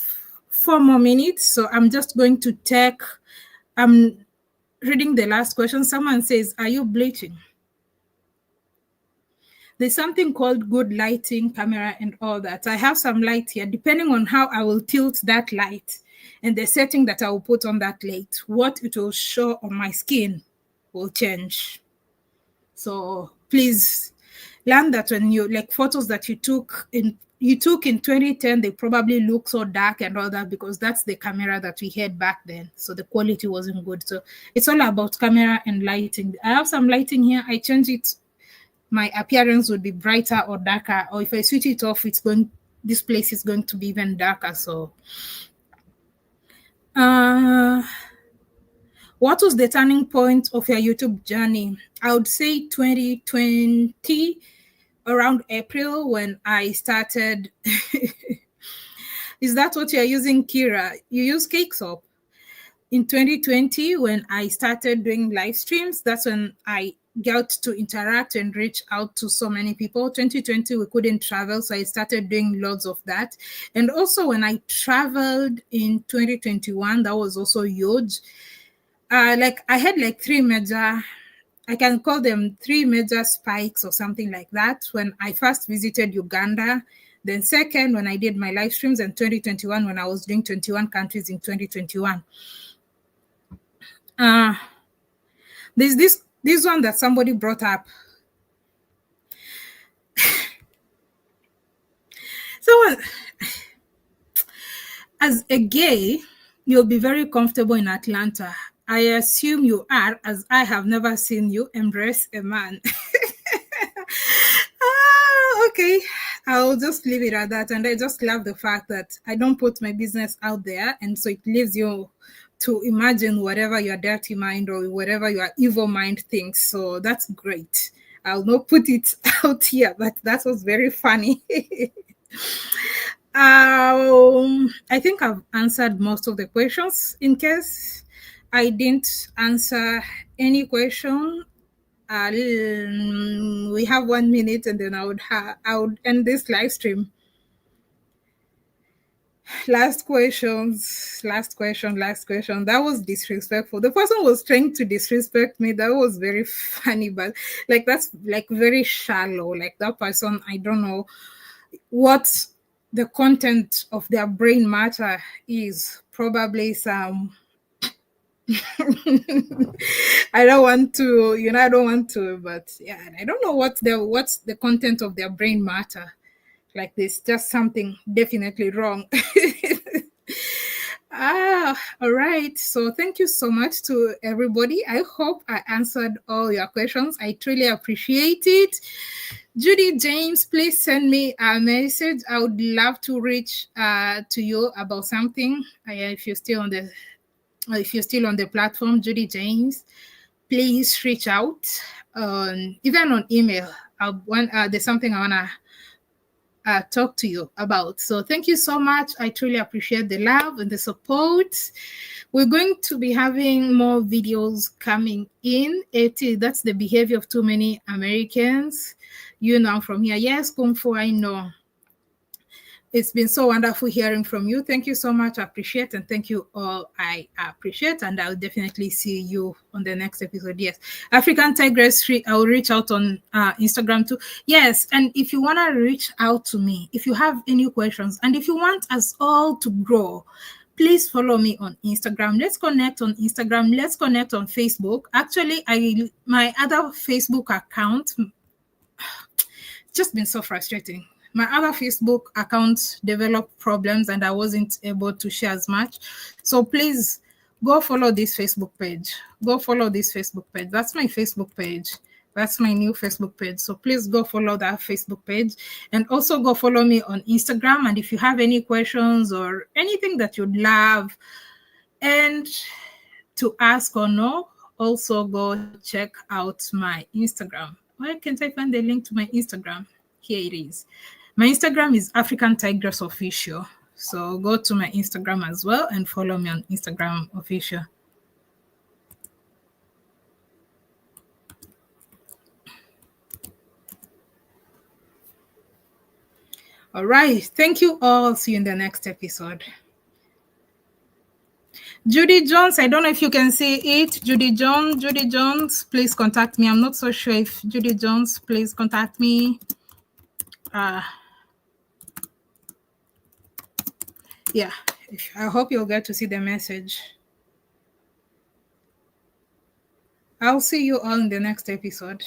4 more minutes, so I'm just going to take reading the last question. Someone says, are you bleaching? There's something called good lighting, camera, and all that. I have some light here. Depending on how I will tilt that light and the setting that I will put on that light, what it will show on my skin will change. So please learn that when you, like, photos that you took in 2010, they probably look so dark and all that because that's the camera that we had back then. So the quality wasn't good. So it's all about camera and lighting. I have some lighting here. I change it. My appearance would be brighter or darker. Or if I switch it off, this place is going to be even darker. So what was the turning point of your YouTube journey? I would say 2020, around April, when I started. Is that what you're using, Kira? You use cake soap? In 2020, when I started doing live streams, that's when I got to interact and reach out to so many people. 2020, we couldn't travel, so I started doing loads of that. And also when I traveled in 2021, that was also huge. I had like 3 major, I can call them 3 major spikes or something like that. When I first visited Uganda, then second, when I did my live streams, and 2021, when I was doing 21 countries in 2021. There's this one that somebody brought up. as a gay, you'll be very comfortable in Atlanta. I assume you are, as I have never seen you embrace a man. Okay, I'll just leave it at that. And I just love the fact that I don't put my business out there. And so it leaves you to imagine whatever your dirty mind or whatever your evil mind thinks. So that's great. I'll not put it out here, but that was very funny. I think I've answered most of the questions. In case I didn't answer any question, we have 1 minute, and then I would end this live stream. Last question. That was disrespectful. The person was trying to disrespect me. That was very funny, but like that's like very shallow. Like that person, I don't know what the content of their brain matter is. Probably some I don't want to, but yeah, I don't know what's the content of their brain matter. Like this, just something definitely wrong. All right. So thank you so much to everybody. I hope I answered all your questions. I truly appreciate it. Judy James, please send me a message. I would love to reach to you about something. If you're still on the platform, Judy James, please reach out. Even on email. There's something I wanna talk to you about. So thank you so much. I truly appreciate the love and the support. We're going to be having more videos coming in. That's the behavior of too many Americans. You know from here. Yes, Kung Fu, I know. It's been so wonderful hearing from you. Thank you so much. I appreciate, and thank you all. I appreciate, and I'll definitely see you on the next episode. Yes, African Tigress. I'll reach out on Instagram too. Yes, and if you want to reach out to me, if you have any questions, and if you want us all to grow, please follow me on Instagram. Let's connect on Instagram. Let's connect on Facebook. Actually, my other Facebook account, just been so frustrating. My other Facebook account developed problems and I wasn't able to share as much. So please go follow this Facebook page. Go follow this Facebook page. That's my Facebook page. That's my new Facebook page. So please go follow that Facebook page and also go follow me on Instagram. And if you have any questions or anything that you'd love and to ask or know, also go check out my Instagram. Where can't I find the link to my Instagram? Here it is. My Instagram is African Tigress Official. So go to my Instagram as well and follow me on Instagram Official. All right. Thank you all. See you in the next episode. Judy Jones, I don't know if you can see it. Judy Jones, please contact me. I'm not so sure if Judy Jones, please contact me. Yeah, I hope you'll get to see the message. I'll see you all in the next episode.